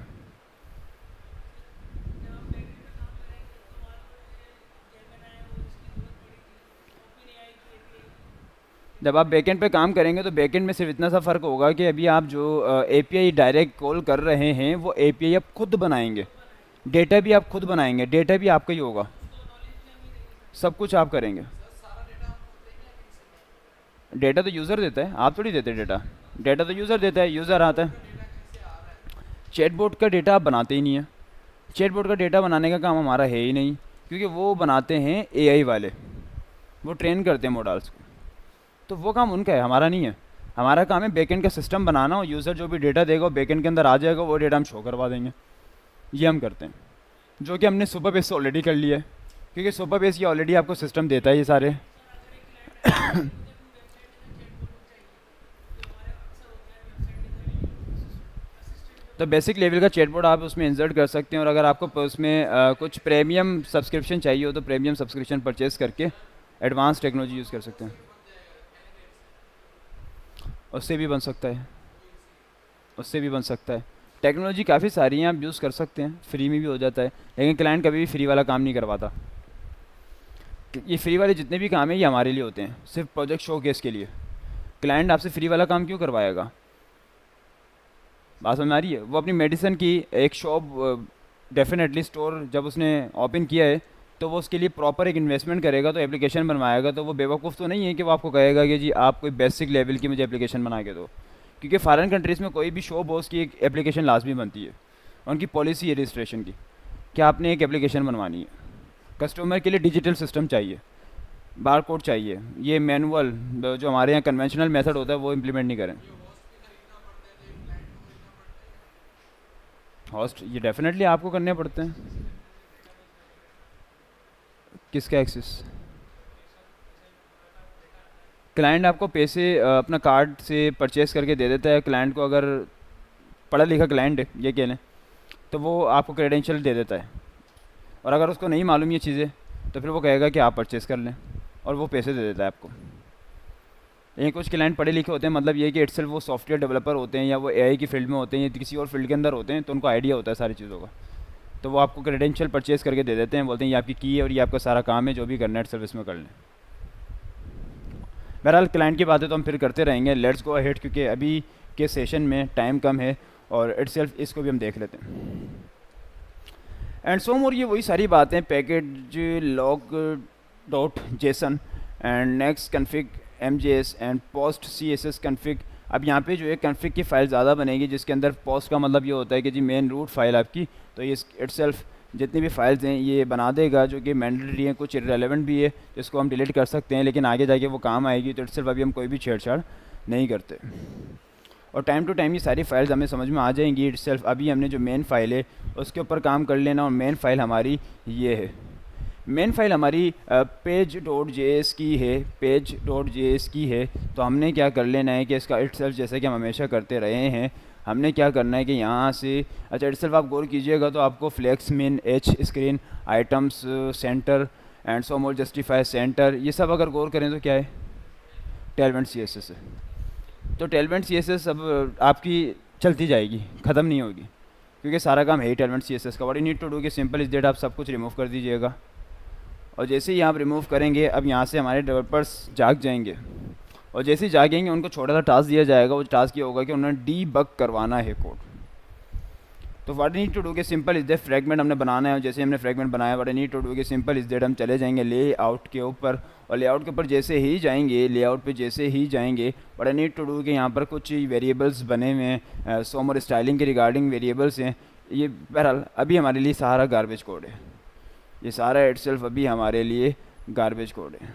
जब आप बैकेंड पे काम करेंगे तो बैकेंड में सिर्फ इतना सा फ़र्क होगा कि अभी आप जो API डायरेक्ट कॉल कर रहे हैं वो API आप खुद बनाएंगे, डेटा भी आप खुद बनाएंगे, डेटा भी आपका ही होगा, सब कुछ आप करेंगे। डेटा तो यूज़र देता है, आप थोड़ी देते डेटा, डेटा तो यूज़र देता है, यूज़र आता है। चैटबॉट का डेटा आप बनाते ही नहीं है, चैटबॉट का डेटा बनाने का काम हमारा है ही नहीं, क्योंकि वो बनाते हैं AI वाले, वो ट्रेन करते हैं मॉडल्स को, तो वो काम उनका है, हमारा नहीं है। हमारा काम है बैकेंड का सिस्टम बनाना और यूज़र जो भी डेटा देगा वो बैकेंड के अंदर आ जाएगा, वो डेटा हम शो करवा देंगे, ये हम करते हैं। जो कि हमने सुपरबेस से ऑलरेडी कर लिया है, क्योंकि सुपरबेस ये ऑलरेडी आपको सिस्टम देता है ये सारे। तो बेसिक लेवल का चैटबॉट आप उसमें इंसर्ट कर सकते हैं, और अगर आपको उसमें कुछ प्रीमियम सब्सक्रिप्शन चाहिए हो तो प्रीमियम सब्सक्रिप्शन परचेज़ करके एडवांस टेक्नोलॉजी यूज़ कर सकते हैं, उससे भी बन सकता है, उससे भी बन सकता है। टेक्नोलॉजी काफ़ी सारी हैं, आप यूज़ कर सकते हैं, फ्री में भी हो जाता है, लेकिन क्लाइंट कभी भी फ्री वाला काम नहीं करवाता। ये फ्री वाले जितने भी काम हैं ये हमारे लिए होते हैं, सिर्फ प्रोजेक्ट शो केस के लिए। क्लाइंट आपसे फ्री वाला काम क्यों करवाएगा? बात समझ आ रही है? वो अपनी मेडिसिन की एक शॉप डेफिनेटली स्टोर जब उसने ओपन किया है तो वो उसके लिए प्रॉपर एक इन्वेस्टमेंट करेगा, तो एप्लीकेशन बनवाएगा, तो वो बेवकूफ़ तो नहीं है कि वो आपको कहेगा कि जी आप कोई बेसिक लेवल की मुझे एप्लीकेशन बना के दो, क्योंकि फॉरेन कंट्रीज़ में कोई भी शॉप हो उसकी एक एप्लीकेशन लाजमी बनती है, उनकी पॉलिसी है रजिस्ट्रेशन की कि आपने एक एप्लीकेशन बनवानी है। कस्टमर के लिए डिजिटल सिस्टम चाहिए, बार कोड चाहिए, ये मैनुअल जो हमारे यहाँ कन्वेंशनल मेथड होता है वो इम्प्लीमेंट नहीं करें। हॉस्ट ये डेफिनेटली आपको करने पड़ते हैं। किसका एक्सेस? क्लाइंट आपको पैसे अपना कार्ड से परचेस करके दे देता है। क्लाइंट को अगर पढ़ा लिखा क्लाइंट है ये कह लें तो वो आपको क्रेडेंशियल दे देता है, और अगर उसको नहीं मालूम ये चीज़ें तो फिर वो कहेगा कि आप परचेस कर लें और वो पैसे दे देता है आपको। लेकिन कुछ क्लाइंट पढ़े लिखे होते हैं, मतलब ये कि इटसेल्फ वो सॉफ्टवेयर डेवलपर होते हैं या वो AI की फील्ड में होते हैं या किसी और फील्ड के अंदर होते हैं, तो उनको आइडिया होता है सारी चीज़ों का, तो वो आपको क्रेडेंशियल परचेस करके दे देते हैं, बोलते हैं ये आपकी की है और ये आपका सारा काम है, जो भी करना है सर्विस में कर लें। बहरहाल क्लाइंट की बातें तो हम फिर करते रहेंगे, लेट्स गो अहेड, क्योंकि अभी के सेशन में टाइम कम है और इटसेल्फ इसको भी हम देख लेते हैं। एंड सो मोर, ये वही सारी बातें, package log dot JSON and next config MJS and post CSS config. अब यहाँ पे जो है कन्फिग की फ़ाइल ज़्यादा बनेगी, जिसके अंदर पोस्ट का मतलब ये होता है कि जी मेन रूट फाइल आपकी, तो ये इटसेल्फ जितनी भी फाइल्स हैं ये बना देगा, जो कि मैंडेटरी हैं, कुछ इररेलेवेंट भी है जिसको हम डिलीट कर सकते हैं, लेकिन आगे जाके वो काम आएगी, तो इटसेल्फ अभी हम कोई भी छेड़छाड़ नहीं करते। और टाइम टू टाइम ये सारी फाइल्स हमें समझ में आ जाएंगी इटसेल्फ। अभी हमने जो मेन फाइल है उसके ऊपर काम कर लेना, और मेन फाइल हमारी ये है। मेन फाइल हमारी page.js की है, page.js की है, तो हमने क्या कर लेना है कि इसका इटसेल्फ, जैसे कि हम हमेशा करते रहे हैं, हमने क्या करना है कि यहाँ से, अच्छा इटसेल्फ आप गौर कीजिएगा तो आपको फ्लेक्स मिन H screen items centre and so more justify centre, ये सब अगर गौर करें तो क्या है? टेलवेंट CSS है। तो टेलमेंट CSS अब आपकी चलती जाएगी, ख़त्म नहीं होगी, क्योंकि सारा काम है ही टेलमेंट CSS का। What you need to do कि सिंपल इज डेट आप सब कुछ रिमूव कर दीजिएगा, और जैसे ही आप रिमूव करेंगे अब यहाँ से हमारे डेवलपर्स जाग जाएंगे, और जैसे ही जागेंगे उनको छोटा सा टास्क दिया जाएगा। वो टास्क ये होगा कि उन्होंने डीबग करवाना है कोड। तो व्हाट नीड टू डू के सिंपल इज दैट फ्रैगमेंट हमने बनाना है, और जैसे हमने फ्रैगमेंट बनाया व्हाट नीड टू डू के सिंपल इज दैट हम चले जाएंगे लेआउट के ऊपर, और लेआउट के ऊपर जैसे ही जाएंगे, लेआउट पे जैसे ही जाएंगे व्हाट नीड टू डू के यहाँ पर कुछ वेरिएबल्स बने हुए हैं, सोम और स्टाइलिंग के रिगार्डिंग वेरिएबल्स हैं। ये बहरहाल अभी हमारे लिए सारा गार्बेज कोड है, ये सारा इटसेल्फ अभी हमारे लिए गार्बेज कोड है।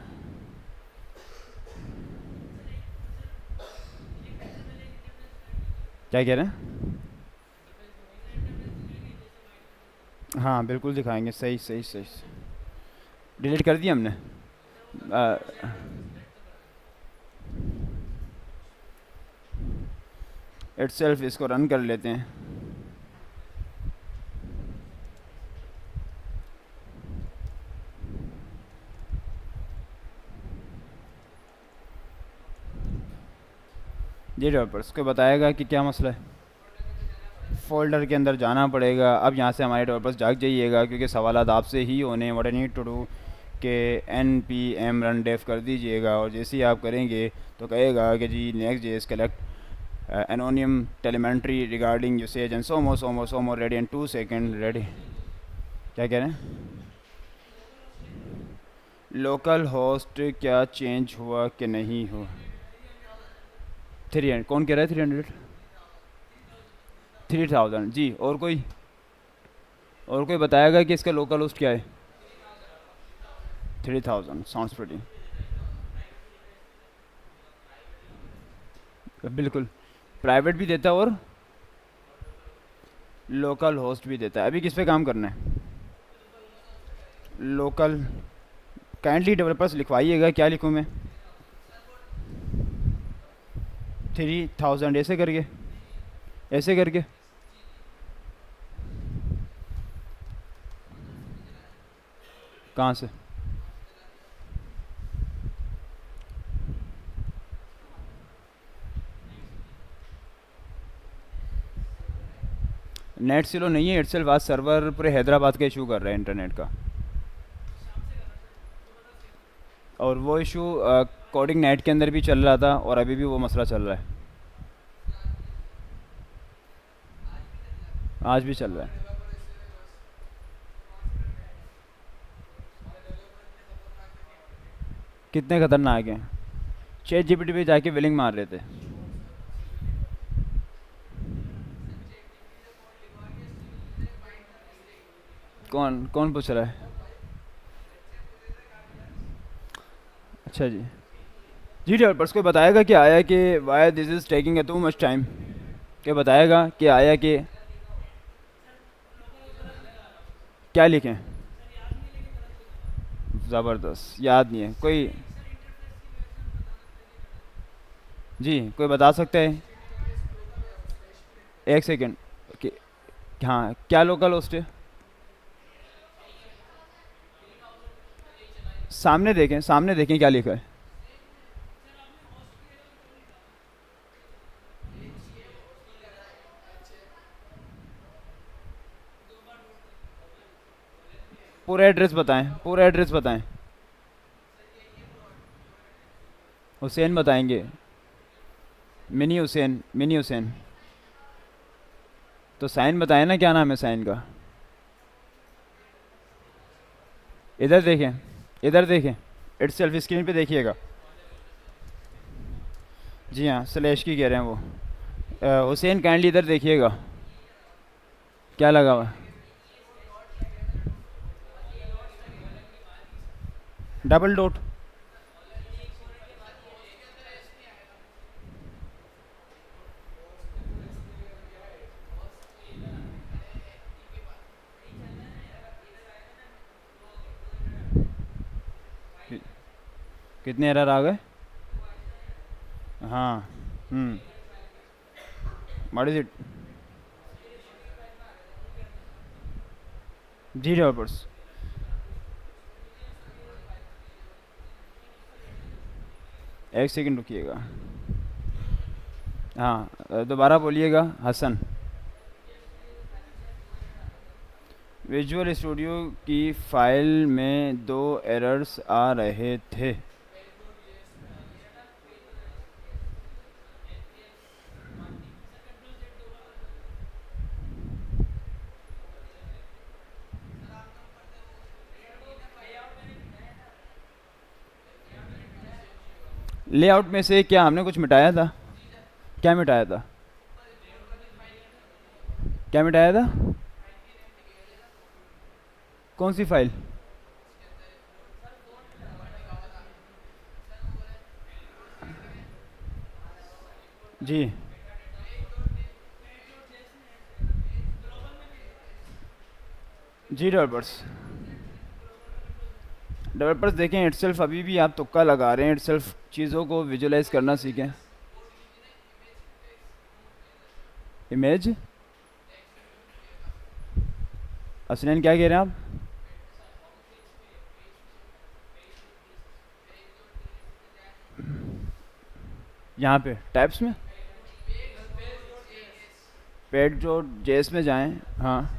क्या कह रहे हैं? हाँ बिल्कुल दिखाएंगे, सही सही सही। डिलीट कर दिया हमने। इटसेल्फ इसको रन कर लेते हैं। जी डेवलपर्स को बताएगा कि क्या मसला है। फ़ोल्डर के अंदर जाना पड़ेगा। अब यहाँ से हमारे डेवलपर्स जाग जाइएगा, क्योंकि सवालात आपसे ही होने हैं। What I need to do के npm रन डेफ कर दीजिएगा, और जैसे ही आप करेंगे तो कहेगा कि जी next JS collect anonymous telemetry regarding usage and so more ready in 2 second ready. क्या कह रहे हैं? लोकल होस्ट क्या चेंज हुआ कि नहीं हुआ? 300 कौन कह रहा है? 300 3000 जी। और कोई बताएगा कि इसका लोकल होस्ट क्या है? 3000 साउंड्स प्रीटी। बिल्कुल प्राइवेट भी देता है और लोकल होस्ट भी देता है। अभी किस पे काम करना है? लोकल। काइंडली डेवलपर्स लिखवाइएगा, क्या लिखूँ मैं? 3000 ऐसे करके कहाँ से? नेट स्लो नहीं है, इटसेल्फ आज सर्वर पूरे हैदराबाद का इशू कर रहा है इंटरनेट का, और वो इशू कोडिंग नेट के अंदर भी चल रहा था, और अभी भी वो मसला चल रहा है। आज भी चल रहा है। कितने खतरनाक हैं? चैट जीपीटी पे जाके बिलिंग मार रहे थे। कौन कौन पूछ रहा है? अच्छा जी। जी डेवलपर्स को बताएगा कि आया कि why this is taking a too much time. क्या बताएगा कि आया कि क्या लिखें? ज़बरदस्त, याद नहीं है कोई? जी कोई बता सकता है? एक सेकेंड कि हाँ, क्या लोकल होस्ट है? सामने देखें क्या लिखा है। पूरा एड्रेस बताएं। हुसैन बताएंगे। मिनी हुसैन। तो साइन बताएं ना, क्या नाम है साइन का? इधर देखें इटसेल्फ स्क्रीन पे देखिएगा। जी हाँ, स्लैश की कह रहे हैं वो। हुसैन काइंडली इधर देखिएगा, क्या लगा हुआ? Double dot. कितने एरर आ गए? हाँ। What is it? जी डेवलपर्स। एक सेकंड रुकिएगा। हाँ दोबारा बोलिएगा हसन। विजुअल स्टूडियो की फ़ाइल में दो एरर्स आ रहे थे। लेआउट में से क्या हमने कुछ मिटाया था? क्या मिटाया था? क्या मिटाया था? कौन सी फाइल? जी जी डेवलपर्स। डेवलपर्स देखें इटसेल्फ, अभी भी आप तुक्का लगा रहे हैं, इटसेल्फ चीज़ों को विजुलाइज करना सीखें। इमेज असलैन क्या कह रहे हैं आप? यहाँ पे टाइप्स में पेड जो जेएस में जाएं। हाँ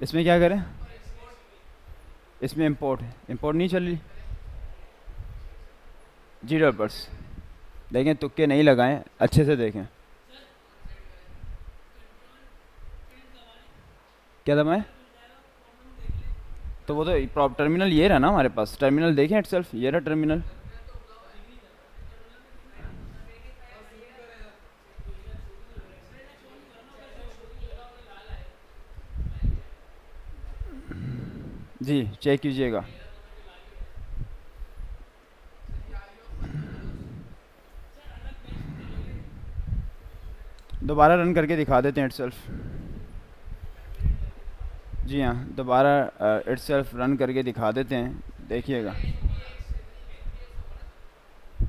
इसमें क्या करें? इसमें इंपोर्ट है, इंपोर्ट नहीं चल रही। जी डेवलपर्स देखें, तुक्के नहीं लगाएं, अच्छे से देखें। क्या दबाएं? तो वो तो टर्मिनल ये रहा ना हमारे पास, टर्मिनल देखें इटसेल्फ, ये रहा टर्मिनल। जी चेक कीजिएगा। दोबारा रन करके दिखा देते हैं इटसेल्फ। जी हाँ दोबारा इटसेल्फ रन करके दिखा देते हैं, देखिएगा।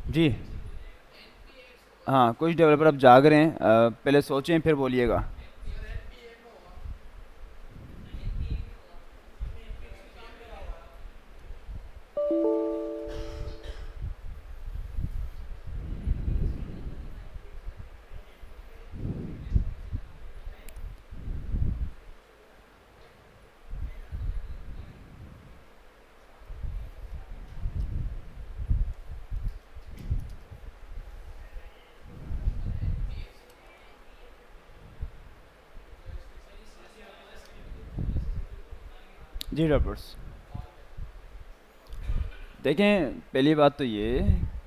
जी हाँ कुछ डेवलपर अब जाग रहे हैं, पहले सोचें फिर बोलिएगा। जी डेवलपर्स देखें, पहली बात तो ये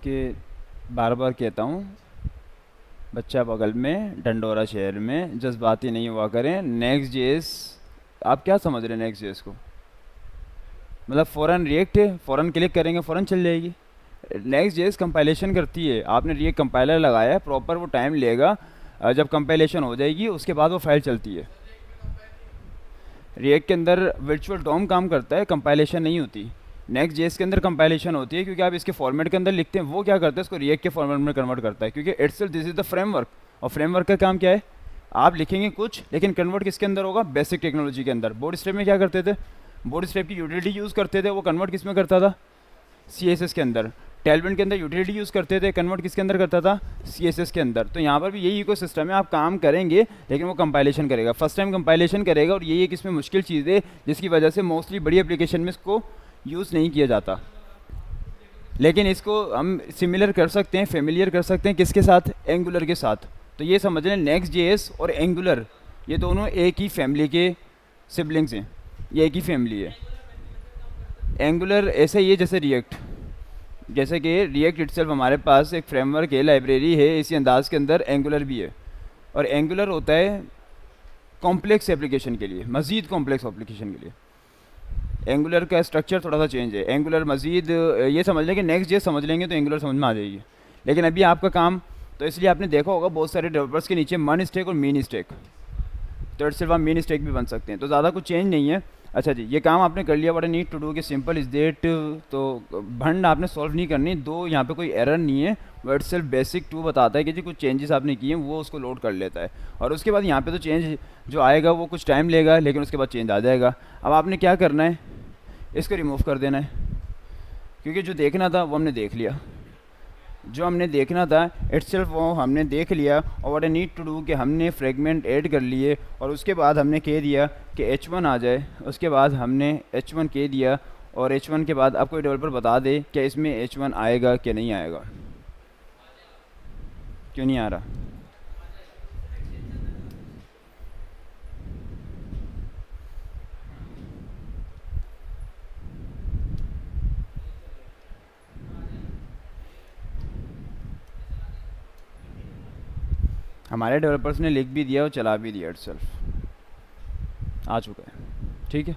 कि बार बार कहता हूँ, बच्चा बगल में डंडोरा शहर में, जज्बाती नहीं हुआ करें। नेक्स्ट जेएस आप क्या समझ रहे हैं? नेक्स्ट जेएस को मतलब फ़ौरन रिएक्ट है, फ़ौरन क्लिक करेंगे फ़ौरन चल जाएगी। नेक्स्ट जेएस कंपाइलेशन करती है, आपने रिएक्ट कंपाइलर लगाया है प्रॉपर, वो टाइम लेगा, जब कंपाइलेशन हो जाएगी उसके बाद वो फाइल चलती है। रिएक्ट के अंदर वर्चुअल डॉम काम करता है, कंपाइलेशन नहीं होती। नेक्स्ट जेएस के अंदर कंपाइलेशन होती है, क्योंकि आप इसके फॉर्मेट के अंदर लिखते हैं, वो क्या करता है इसको रिएक्ट के फॉर्मेट में कन्वर्ट करता है, क्योंकि itself this is the framework. और फ्रेमवर्क का काम क्या है? आप लिखेंगे कुछ, लेकिन कन्वर्ट किसके अंदर होगा? बेसिक टेक्नोलॉजी के अंदर। बोर्ड स्टेप में क्या करते थे? बोर्ड स्टेप की यूटिलिटी यूज़ करते थे, वो कन्वर्ट किस में करता था? सीएसएस के अंदर। टेलविंड के अंदर यूटिलिटी यूज़ करते थे, कन्वर्ट किसके अंदर करता था? सीएसएस के अंदर। तो यहाँ पर भी यही इकोसिस्टम है, आप काम करेंगे लेकिन वो कंपाइलेशन करेगा, फर्स्ट टाइम कंपाइलेशन करेगा। और यही एक इसमें मुश्किल चीज़ है, जिसकी वजह से मोस्टली बड़ी एप्लीकेशन में इसको यूज़ नहीं किया जाता। लेकिन इसको हम सिमिलर कर सकते हैं, फेमिलियर कर सकते हैं किसके साथ? एंगुलर के साथ। तो ये समझ लें, नेक्स्ट जेएस और एंगुलर ये दोनों एक ही फैमिली के सिबलिंग्स हैं, ये एक ही फैमिली है। एंगुलर ऐसे ही है जैसे रिएक्ट, जैसे कि रिएक्ट इटसेल्फ हमारे पास एक फ्रेमवर्क है, लाइब्रेरी है, इसी अंदाज के अंदर एंगुलर भी है। और एंगुलर होता है कॉम्प्लेक्स एप्लीकेशन के लिए, मज़ीद कॉम्प्लेक्स एप्लीकेशन के लिए। एंगुलर का स्ट्रक्चर थोड़ा सा चेंज है। एंगुलर मज़ीद ये समझ लें कि नेक्स्ट जे समझ लेंगे तो एंगुलर समझ में आ जाएगी। लेकिन अभी आपका काम, तो इसलिए आपने देखा होगा बहुत सारे डेवलपर्स के नीचे मन स्टेक और मीन स्टेक, तो इटसेल्फ आप मीन स्टेक भी बन सकते हैं, तो ज़्यादा कुछ चेंज नहीं है। अच्छा जी, ये काम आपने कर लिया, बड़ा नीड टू डू कि सिंपल इज़ डेट। तो भंड आपने सॉल्व नहीं करनी, दो यहाँ पे कोई एरर नहीं है, वो इटसेल्फ बेसिक टू बताता है कि जी कुछ चेंजेस आपने किए हैं, वो उसको लोड कर लेता है। और उसके बाद यहाँ पे तो चेंज जो आएगा वो कुछ टाइम लेगा, लेकिन उसके बाद चेंज आ जाएगा। अब आपने क्या करना है? इसको रिमूव कर देना है, क्योंकि जो देखना था वो हमने देख लिया। जो हमने देखना था इटसेल्फ वो हमने देख लिया, और what I need to do कि हमने फ्रेगमेंट ऐड कर लिए, और उसके बाद हमने कह दिया कि H1 आ जाए। उसके बाद हमने H1 कह दिया, और H1 के बाद अब कोई डेवलपर बता दे क्या इसमें H1 आएगा कि नहीं आएगा। क्यों नहीं आ रहा? हमारे डेवलपर्स ने लिख भी दिया और चला भी दिया, इटसेल्फ आ चुका है, ठीक है।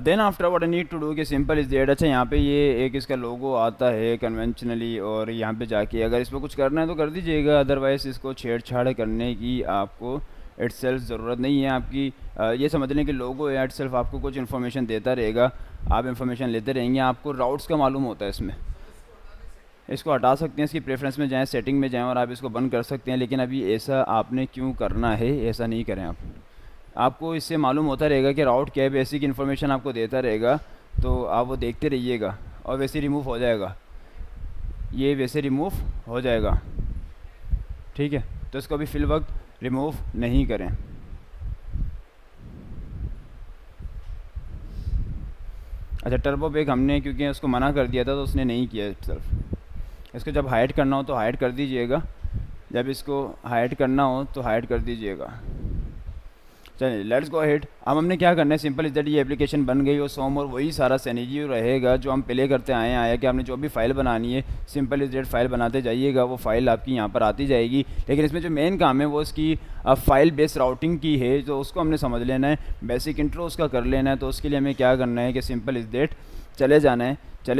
Then after what I need to do कि सिंपल इज़ दैट। अच्छा यहाँ पे ये एक इसका लोगो आता है कन्वेंशनली, और यहाँ पे जाके अगर इस पर कुछ करना है तो कर दीजिएगा, अदरवाइज़ इसको छेड़छाड़ करने की आपको इटसेल्फ ज़रूरत नहीं है। आपकी ये समझ लें कि लोगो है, इटसेल्फ आपको कुछ इन्फॉर्मेशन देता रहेगा, आप इन्फॉर्मेशन लेते रहेंगे, आपको राउट्स का मालूम होता है इसमें। इसको हटा सकते हैं, इसकी प्रेफरेंस में जाएं, सेटिंग में जाएं और आप इसको बंद कर सकते हैं, लेकिन अभी ऐसा आपने क्यों करना है, ऐसा नहीं करें आप। आपको इससे मालूम होता रहेगा कि राउट क्या है, बेसिक इन्फॉर्मेशन आपको देता रहेगा, तो आप वो देखते रहिएगा और वैसे रिमूव हो जाएगा, ये वैसे रिमूव हो जाएगा, ठीक है। तो इसको अभी फिल वक्त रिमूव नहीं करें। अच्छा टर्बो पैक हमने क्योंकि उसको मना कर दिया था तो उसने नहीं किया सिर्फ। इसको जब हाइड करना हो तो हाइड कर दीजिएगा, जब इसको हाइड करना हो तो हाइड कर दीजिएगा। चलिए लेट्स गो अहेड। अब हमने क्या करना है, सिंपल इज दैट ये एप्लीकेशन बन गई और सोम और वही सारा सिनेरियो रहेगा जो हम प्ले करते आए हैं कि आपने जो भी फाइल बनानी है सिंपल इज दैट फाइल बनाते जाइएगा, वो फाइल आपकी यहाँ पर आती जाएगी। लेकिन इसमें जो मेन काम है वो इसकी फाइल बेस्ड राउटिंग की है, तो उसको हमने समझ लेना है, बेसिक इंट्रो उसका कर लेना है। तो उसके लिए हमें क्या करना है कि सिंपल इज दैट चले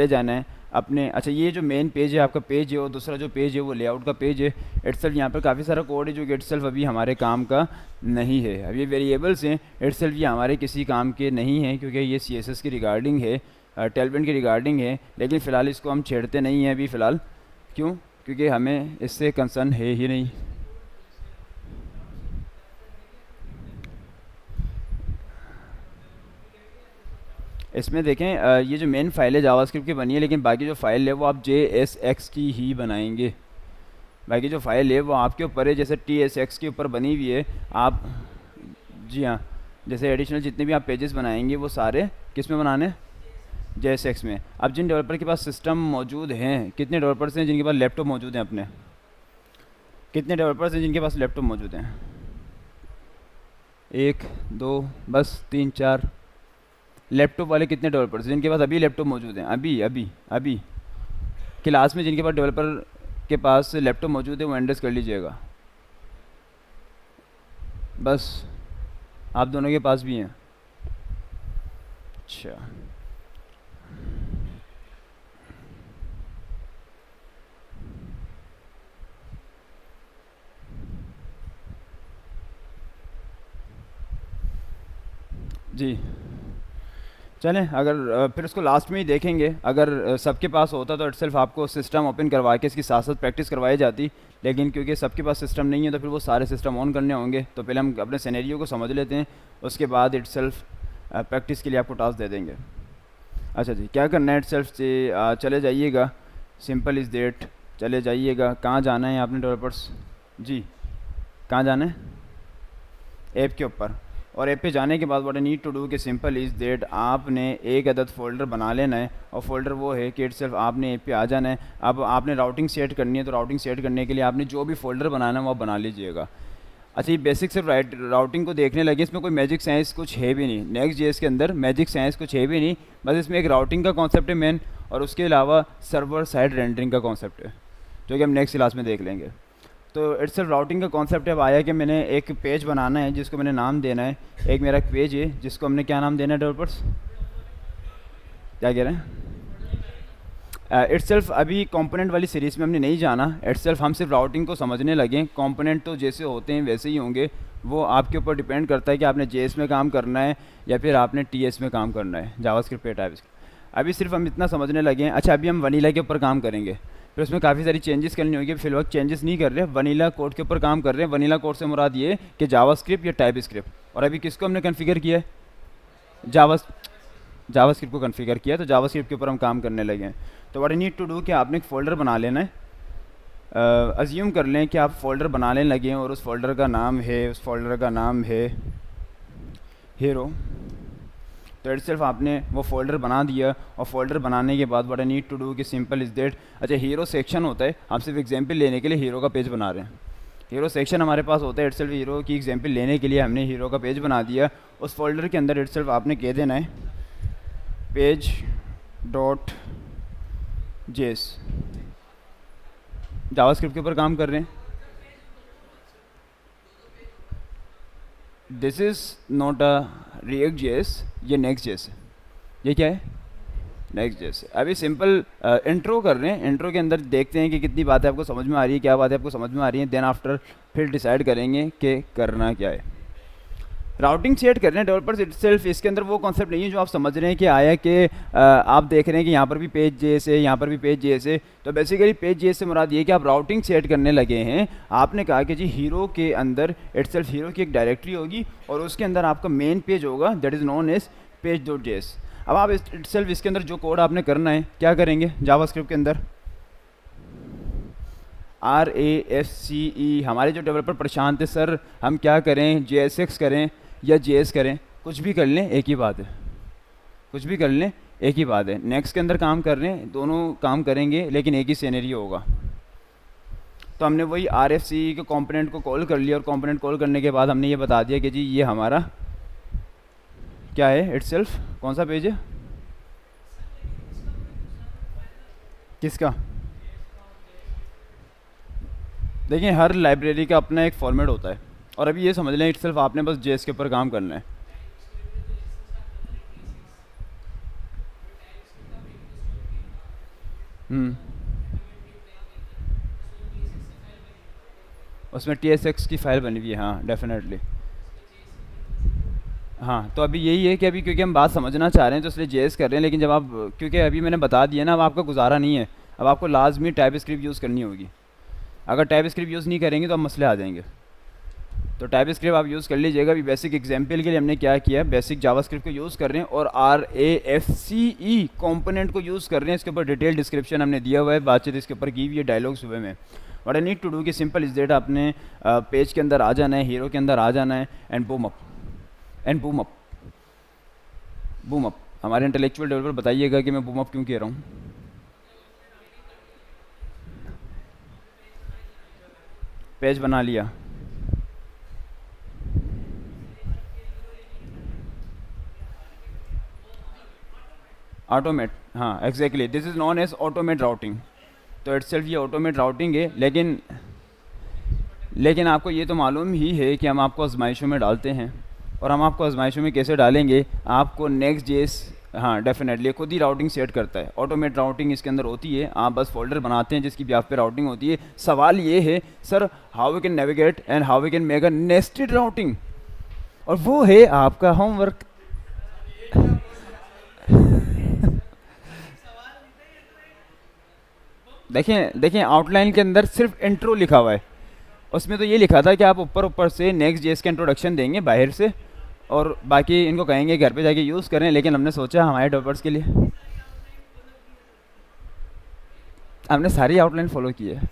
जाना है अपने। अच्छा ये जो मेन पेज है आपका पेज है, और दूसरा जो पेज है वो लेआउट का पेज है। इटसेल्फ यहाँ पर काफ़ी सारा कोड है जो कि इटसेल्फ अभी हमारे काम का नहीं है। अब ये वेरिएबल्स हैं, इटसेल्फ ये हमारे किसी काम के नहीं हैं क्योंकि ये CSS की रिगार्डिंग है, टेलविंड की रिगार्डिंग है। लेकिन फ़िलहाल इसको हम छेड़ते नहीं हैं अभी फ़िलहाल। क्यों? क्योंकि हमें इससे कंसर्न है ही नहीं। इसमें देखें ये जो मेन फाइल है जावास्क्रिप्ट की बनी है, लेकिन बाकी जो फाइल है वो आप JSX की ही बनाएंगे। बाकी जो फाइल है वो आपके ऊपर है, जैसे TSX के ऊपर बनी हुई है आप। जी हाँ, जैसे एडिशनल जितने भी आप पेजेस बनाएंगे वो सारे किस में बनाने, JSX में। अब जिन डेवलपर के पास सिस्टम मौजूद हैं, कितने डेवलपर्स हैं जिनके पास लैपटॉप मौजूद हैं अपने, कितने डेवलपर्स हैं जिनके पास लैपटॉप मौजूद हैं? 1 2 बस 3 4। लैपटॉप वाले कितने डेवलपर्स हैं जिनके पास अभी लैपटॉप मौजूद हैं? अभी क्लास में जिनके पास डेवलपर के पास लैपटॉप मौजूद है वो एंडर्स कर लीजिएगा। बस आप दोनों के पास भी हैं? अच्छा जी चलें, अगर फिर उसको लास्ट में ही देखेंगे। अगर सबके पास होता तो इटसेल्फ आपको सिस्टम ओपन करवा के इसकी साथ साथ प्रैक्टिस करवाई जाती, लेकिन क्योंकि सबके पास सिस्टम नहीं है तो फिर वो सारे सिस्टम ऑन करने होंगे। तो पहले हम अपने सिनेरियो को समझ लेते हैं, उसके बाद इटसेल्फ प्रैक्टिस के लिए आपको टास्क दे देंगे। अच्छा जी, क्या करना है, इटसेल्फ से चले जाइएगा, सिंपल इज़ दैट चले जाइएगा। कहाँ जाना है आपने डेवलपर्स जी, कहाँ जाना है? ऐप के ऊपर। और ऐप पे जाने के बाद what I need to do कि सिंपल इज़ दैट आपने एक अदद फ़ोल्डर बना लेना है, और फोल्डर वो है कि इटसेल्फ आपने ऐप पे आ जाना है। अब आपने राउटिंग सेट करनी है, तो राउटिंग सेट करने के लिए आपने जो भी फोल्डर बनाना है वो बना लीजिएगा। अच्छा ये बेसिक से राउटिंग को देखने लगे, इसमें कोई मैजिक साइंस कुछ है भी नहीं। नेक्स्ट जेएस के अंदर मैजिक साइंस कुछ है भी नहीं, बस इसमें एक राउटिंग का कॉन्सेप्ट है मेन, और उसके अलावा सर्वर साइड रेंडरिंग का कॉन्सेप्ट है जो कि हम नेक्स्ट क्लास में देख लेंगे। तो इट्स राउटिंग का कॉन्सेप्ट अब आया कि मैंने एक पेज बनाना है जिसको मैंने नाम देना है। एक मेरा पेज है जिसको हमने क्या नाम देना है डेवलपर्स, क्या कह रहे हैं? इटसेल्फ अभी कंपोनेंट वाली सीरीज़ में हमने नहीं जाना। इटसेल्फ हम सिर्फ राउटिंग को समझने लगे, कंपोनेंट तो जैसे होते हैं वैसे ही होंगे, वो आपके ऊपर डिपेंड करता है कि आपने JS में काम करना है या फिर आपने TS में काम करना है, जावास्क्रिप्ट पे टाइपस्क्रिप्ट। अभी सिर्फ हम इतना समझने लगे हैं। अच्छा अभी हम वनीला के ऊपर काम करेंगे, फिर उसमें काफ़ी सारी चेंजेस करनी होगी। फिर वक्त चेंजेस नहीं कर रहे, वनीला कोड के ऊपर काम कर रहे हैं। वनीला कोड से मुराद ये कि जावास्क्रिप्ट या टाइपस्क्रिप्ट। और अभी किसको हमने कन्फिगर किया है? जावास्क्रिप्ट को कॉन्फ़िगर किया, तो जावास्क्रिप्ट के ऊपर हम काम करने लगे हैं। तो what I need to do कि आपने एक फ़ोल्डर बना लेना है। अज्यूम कर लें कि आप फ़ोल्डर बनाने लगे हैं और उस फ़ोल्डर का नाम है हीरो। तो इट सिर्फ आपने वो फ़ोल्डर बना दिया, और फ़ोल्डर बनाने के बाद what I need to do कि सिंपल इज़ दैट, अच्छा हीरो सेक्शन होता है, आप सिर्फ एग्जांपल लेने के लिए हीरो का पेज बना रहे हैं। हीरो सेक्शन हमारे पास होता है, इट सिर्फ हीरो की एग्जांपल लेने के लिए हमने हीरो का पेज बना दिया। उस फोल्डर के अंदर इट सिर्फ आपने कह देना है पेज डॉट जेस। जावास्क्रिप्ट के ऊपर काम कर रहे हैं। This is not a react जेस, ये नेक्स्ट जेस है। ये क्या है? नेक्स्ट जेस। अभी सिंपल इंट्रो कर रहे हैं, इंट्रो के अंदर देखते हैं कि कितनी बातें आपको समझ में आ रही है, क्या बातें आपको समझ में आ रही हैं, देन आफ्टर फिर डिसाइड करेंगे कि करना क्या है। राउटिंग सेट कर रहे हैं डेवलपर्स इटसेल्फ, इसके अंदर वो कॉन्सेप्ट नहीं है जो आप समझ रहे हैं कि आया कि आप देख रहे हैं कि यहाँ पर भी पेज जेस है, यहाँ पर भी पेज जेस है। तो बेसिकली पेज जेस से मुराद ये कि आप राउटिंग सेट करने लगे हैं। आपने कहा कि जी हीरो के अंदर इटसेल्फ हीरो की एक डायरेक्टरी होगी और उसके अंदर आपका मेन पेज होगा, that is known as page dot JS. अब आप इटसेल्फ इसके अंदर जो कोड आपने करना है क्या करेंगे जावास्क्रिप्ट के अंदर, RAFCE। हमारे जो डेवलपर प्रशांत है, सर हम क्या करें, JSX करें या JS करें, कुछ भी कर लें एक ही बात है, कुछ भी कर लें एक ही बात है। नेक्स्ट के अंदर काम कर रहे हैं, दोनों काम करेंगे लेकिन एक ही सिनेरियो होगा। तो हमने वही RFCE के कंपोनेंट को कॉल कर लिया, और कंपोनेंट कॉल करने के बाद हमने ये बता दिया कि जी ये हमारा क्या है इटसेल्फ, कौन सा पेज है, किसका। देखिए हर लाइब्रेरी का अपना एक फॉर्मेट होता है, और अभी ये समझ लें इटसेल्फ आपने बस जेएस के ऊपर काम करना है। उसमें TSX की फ़ाइल बनी हुई है, हाँ डेफिनेटली। हाँ तो अभी यही है कि अभी क्योंकि हम बात समझना चाह रहे हैं तो इसलिए जेएस कर रहे हैं, लेकिन जब आप, क्योंकि अभी मैंने बता दिया ना, अब आपका गुजारा नहीं है, अब आपको लाजमी टाइप स्क्रिप्ट यूज़ करनी होगी। अगर टाइप स्क्रिप्ट यूज़ नहीं करेंगे तो अब मसले आ जाएंगे। तो टाइप स्क्रिप्ट आप यूज़ कर लीजिएगा। अभी बेसिक एग्जाम्पल के लिए हमने क्या किया है, बेसिक जावास्क्रिप्ट को यूज़ कर रहे हैं और RAFCE कंपोनेंट को यूज़ कर रहे हैं। इसके ऊपर डिटेल डिस्क्रिप्शन हमने दिया हुआ है, बातचीत इसके ऊपर की हुई है डायलॉग सुबह में। What I need to do कि सिंपल इज दैट, आपने पेज के अंदर आ जाना है, हीरो के अंदर आ जाना है, and boom up, and boom up, boom up. हमारे इंटेलेक्चुअल डेवलपर बताइएगा कि मैं बूम अप क्यों कह रहा हूँ। पेज बना लिया, ऑटोमेट, हाँ exactly, this is known as automate routing. तो इटसेल्फ ये ऑटोमेट राउटिंग है, लेकिन आपको ये तो मालूम ही है कि हम आपको आजमाइशों में डालते हैं, और हम आपको आजमाइशों में कैसे डालेंगे, आपको नेक्स्ट जेस, हाँ डेफिनेटली खुद ही राउटिंग सेट करता है। ऑटोमेट राउटिंग इसके अंदर होती है, आप बस फोल्डर बनाते हैं जिसकी भी आप पे राउटिंग होती है। सवाल ये है sir, how we can navigate and how we can make a nested routing, और वो है आपका होमवर्क। देखें देखें, आउटलाइन के अंदर सिर्फ इंट्रो लिखा हुआ है, उसमें तो ये लिखा था कि आप ऊपर ऊपर से नेक्स्ट जेएस का इंट्रोडक्शन देंगे बाहर से, और बाकी इनको कहेंगे घर पे जाके यूज़ करें। लेकिन हमने सोचा हमारे डेवलपर्स के लिए हमने सारी आउटलाइन फॉलो की है।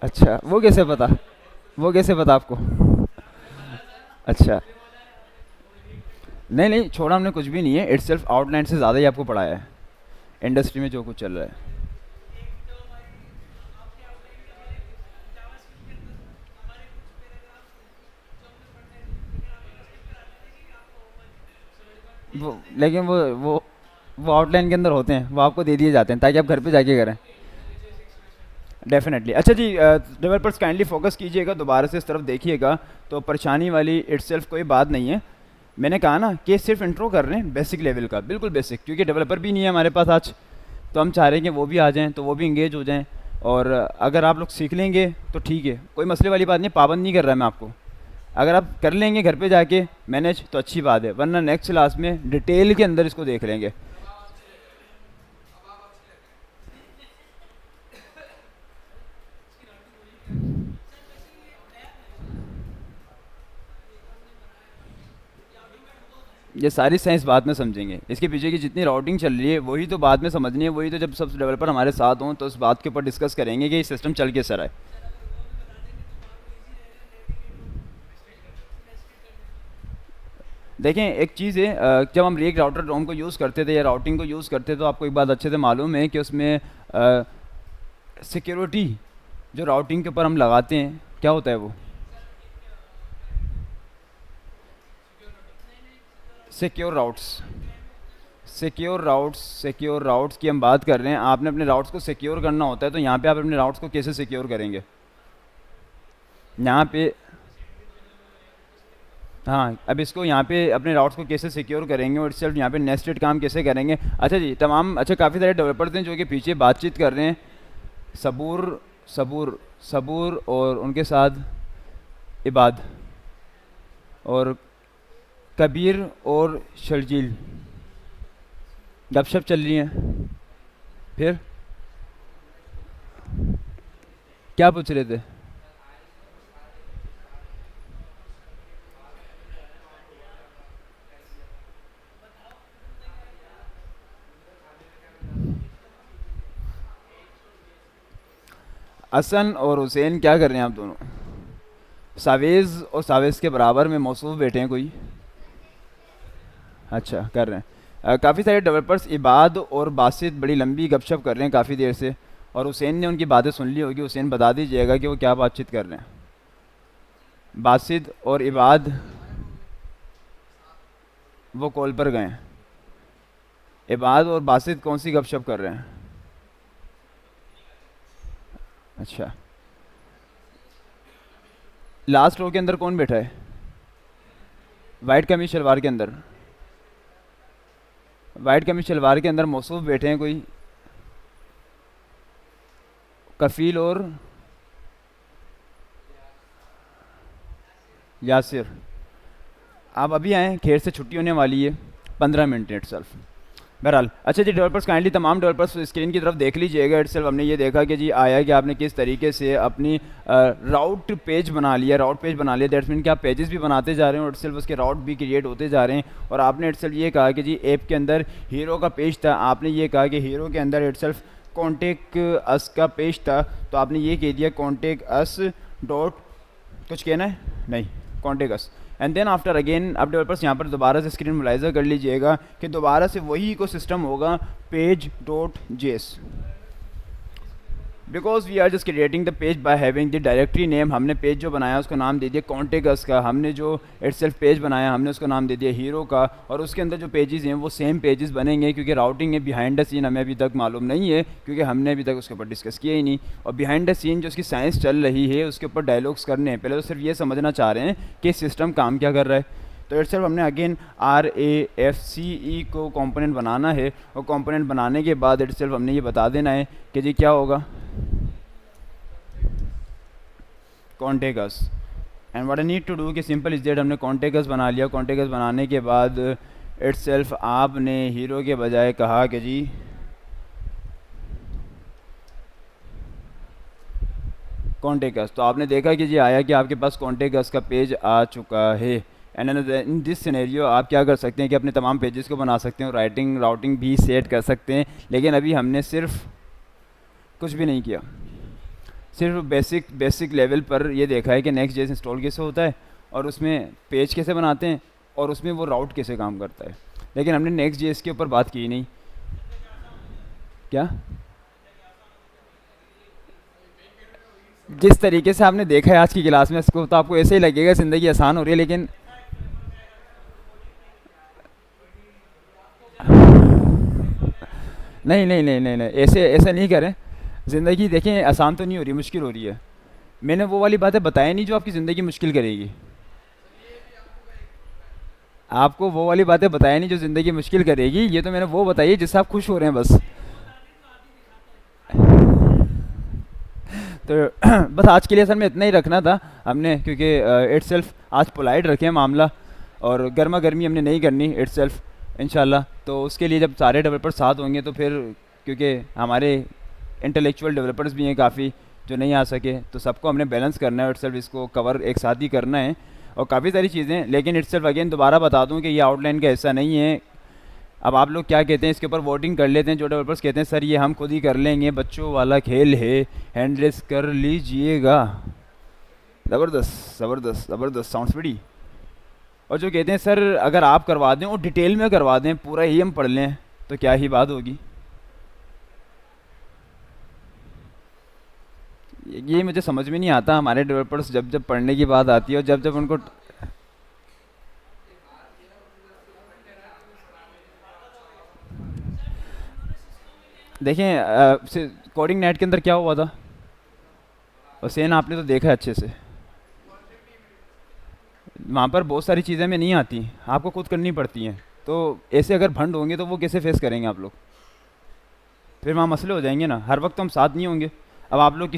अच्छा वो कैसे पता, वो कैसे पता आपको? अच्छा नहीं नहीं, छोड़ा हमने कुछ भी नहीं है, इट्स सेल्फ आउटलाइन से ज़्यादा ही आपको पढ़ाया है इंडस्ट्री में जो कुछ चल रहा है। वो लेकिन वो आउटलाइन के अंदर होते हैं, वो आपको दे दिए जाते हैं ताकि आप घर पे जाके करें। डेफिनेटली। अच्छा जी, डेवलपर्स काइंडली फोकस कीजिएगा, दोबारा से इस तरफ देखिएगा। तो परेशानी वाली इटसेल्फ कोई बात नहीं है। मैंने कहा ना कि सिर्फ इंट्रो कर रहे हैं बेसिक लेवल का, बिल्कुल बेसिक, क्योंकि डेवलपर भी नहीं है हमारे पास आज, तो हम चाह रहे हैं कि वो भी आ जाएं, तो वो भी इंगेज हो जाएं। और अगर आप लोग सीख लेंगे तो ठीक है, कोई मसले वाली बात नहीं, पाबंद नहीं कर रहा है मैं आपको। अगर आप कर लेंगे घर पे जाके मैनेज तो अच्छी बात है, वरना नेक्स्ट क्लास में डिटेल के अंदर इसको देख लेंगे। ये सारी साइंस बाद में समझेंगे, इसके पीछे की जितनी राउटिंग चल रही है वही तो बाद में समझनी है, वही तो जब सब डेवलपर हमारे साथ हों तो उस बात के ऊपर डिस्कस करेंगे कि ये सिस्टम चल कैसा रहा है। देखें एक चीज़ है, जब हम रिएक्ट राउटर रोम को यूज़ करते थे या राउटिंग को यूज़ करते थे तो आपको एक बात अच्छे से मालूम है कि उसमें सिक्योरिटी जो राउटिंग के ऊपर हम लगाते हैं क्या होता है वो सिक्योर राउट्स। सिक्योर राउट्स की हम बात कर रहे हैं। आपने अपने राउट्स को सिक्योर करना होता है तो यहाँ पे आप अपने राउट्स को कैसे सिक्योर करेंगे? यहाँ पे हाँ, अब इसको यहाँ पे अपने राउट्स को कैसे सिक्योर करेंगे और सिर्फ यहाँ पे नेस्टेड काम कैसे करेंगे? अच्छा जी, तमाम अच्छा काफ़ी सारे डेवलपर्स हैं जो कि पीछे बातचीत कर रहे हैं, सबूर सबूर सबूर और उनके साथ इबाद और कबीर और शर्जील गपशप चल रही हैं। फिर क्या पूछ रहे थे? हसन और हुसैन क्या कर रहे हैं आप दोनों? सावेज़ और सावेज़ के बराबर में मौसूफ बैठे हैं कोई? अच्छा कर रहे हैं। काफ़ी सारे डेवलपर्स इबाद और बासित बड़ी लंबी गपशप कर रहे हैं काफ़ी देर से, और हुसैन ने उनकी बातें सुन ली होगी। हुसैन बता दीजिएगा कि वो क्या बातचीत कर रहे हैं। बासित और इबाद वो कॉल पर गए हैं। इबाद और बासित कौन सी गपशप कर रहे हैं? अच्छा, लास्ट रो के अंदर कौन बैठा है? वाइट कमीज शलवार के अंदर, वाइट कमीज शलवार के अंदर मौसूफ बैठे हैं कोई? कफील और यासिर। आप अभी आए, खैर से छुट्टी होने वाली है 15 मिनट इटसेल्फ। बहरहाल अच्छा जी, डेवलपर्स काइंडली तमाम डेवलपर्स स्क्रीन की तरफ देख लीजिएगा। इटसेल्फ हमने ये देखा कि जी आया कि आपने किस तरीके से अपनी राउट पेज बना लिया, राउट पेज बना लिया। दैट्स मीन कि आप पेजेस भी बनाते जा रहे हैं और इटसेल्फ उसके राउट भी क्रिएट होते जा रहे हैं। और आपने इटसेल्फ ये कहा कि जी ऐप के अंदर हीरो का पेज था, आपने ये कहा कि हीरो के अंदर इटसेल्फ कॉन्टेक्ट अस का पेज था, तो आपने ये कह दिया कॉन्टेक्ट अस डॉट कुछ कहना है नहीं, contact us and then after again. अब डेवलपर्स यहाँ पर दोबारा से स्क्रीन मुलाहिजा कर लीजिएगा कि दोबारा से वही इकोसिस्टम होगा page dot JS, because we are just creating the page by having the directory name. हमने पेज जो बनाया उसको नाम दे दिया कॉन्टेक्ट अस का, हमने जो इटसेल्फ पेज बनाया हमने उसको नाम दे दिया हीरो का, और उसके अंदर जो पेजेस हैं वो सेम पेजेस बनेंगे। क्योंकि राउटिंग है बिहाइंड द सीन हमें अभी तक मालूम नहीं है, क्योंकि हमने अभी तक उसके ऊपर डिस्कस किया ही नहीं। और बिहाइंड द सीन जो उसकी साइंस चल रही है उसके ऊपर डायलॉग्स करने हैं। पहले तो सिर्फ ये समझना चाह रहे हैं कि सिस्टम काम क्या कर रहा है। तो इट्स हमने अगेन RAFCE को कंपोनेंट बनाना है, और कंपोनेंट बनाने के बाद इट्स हमने ये बता देना है कि जी क्या होगा contact us. And what I need to do कि सिंपल इज दैट हमने कॉन्टेक्ट अस बना लिया। कॉन्टेक्ट अस बनाने के बाद इट्स आपने हीरो के बजाय कहा कि जी कॉन्टेक्ट अस, तो आपने देखा कि जी आया कि आपके पास कॉन्टेक्ट अस का पेज आ चुका है। एंड इन दिस सिनेरियो आप क्या कर सकते हैं कि अपने तमाम पेजेस को बना सकते हैं, राउटिंग भी सेट कर सकते हैं। लेकिन अभी हमने सिर्फ कुछ भी नहीं किया, सिर्फ बेसिक लेवल पर ये देखा है कि नेक्स्ट जेएस इंस्टॉल कैसे होता है और उसमें पेज कैसे बनाते हैं और उसमें वो राउट कैसे काम करता है। लेकिन हमने नेक्स्ट जेएस के ऊपर बात की नहीं। क्या जिस तरीके से आपने देखा है आज की क्लास में इसको, तो आपको ऐसे ही लगेगा ज़िंदगी आसान हो रही है, लेकिन नहीं नहीं नहीं नहीं नहीं ऐसे ऐसे नहीं करें। ज़िंदगी देखें आसान तो नहीं हो रही, मुश्किल हो रही है। मैंने वो वाली बातें बताई नहीं जो आपकी ज़िंदगी मुश्किल करेगी। आपको वो वाली बातें बताई नहीं जो ज़िंदगी मुश्किल करेगी, ये तो मैंने वो बताई है जिससे आप खुश हो रहे हैं बस। तो बस आज के लिए सर में इतना ही रखना था हमने, क्योंकि इटसेल्फ आज पोलाइट रखे मामला और गर्मा गर्मी हमने नहीं करनी इटसेल्फ इंशाल्लाह। तो उसके लिए जब सारे डेवलपर्स साथ होंगे तो फिर, क्योंकि हमारे इंटेलेक्चुअल डेवलपर्स भी हैं काफ़ी जो नहीं आ सके, तो सबको हमने बैलेंस करना है इटसेल्फ, इसको कवर एक साथ ही करना है। और काफ़ी सारी चीज़ें, लेकिन इट्सल्फ अगेन दोबारा बता दूं कि ये आउटलाइन का हिस्सा नहीं है। अब आप लोग क्या कहते हैं, इसके ऊपर वोटिंग कर लेते हैं। जो डेवलपर्स कहते हैं सर ये हम खुद ही कर लेंगे, बच्चों वाला खेल है, हैंडलेस कर लीजिएगा। ज़बरदस्त ज़बरदस्त ज़बरदस्त, साउंड्स बड़ी। और जो कहते हैं सर अगर आप करवा दें और डिटेल में करवा दें, पूरा ही हम पढ़ लें, तो क्या ही बात होगी। ये मुझे समझ में नहीं आता। हमारे डेवलपर्स जब जब पढ़ने की बात आती है और जब जब उनको देखें, कोडिंग नेट के अंदर क्या हुआ था, हुसैन आपने तो देखा है अच्छे से। वहाँ पर बहुत सारी चीज़ें हमें नहीं आती, आपको खुद करनी पड़ती हैं। तो ऐसे अगर भंड होंगे तो वो कैसे फेस करेंगे आप लोग, फिर वहाँ मसले हो जाएंगे ना। हर वक्त तो हम साथ नहीं होंगे। अब आप लोग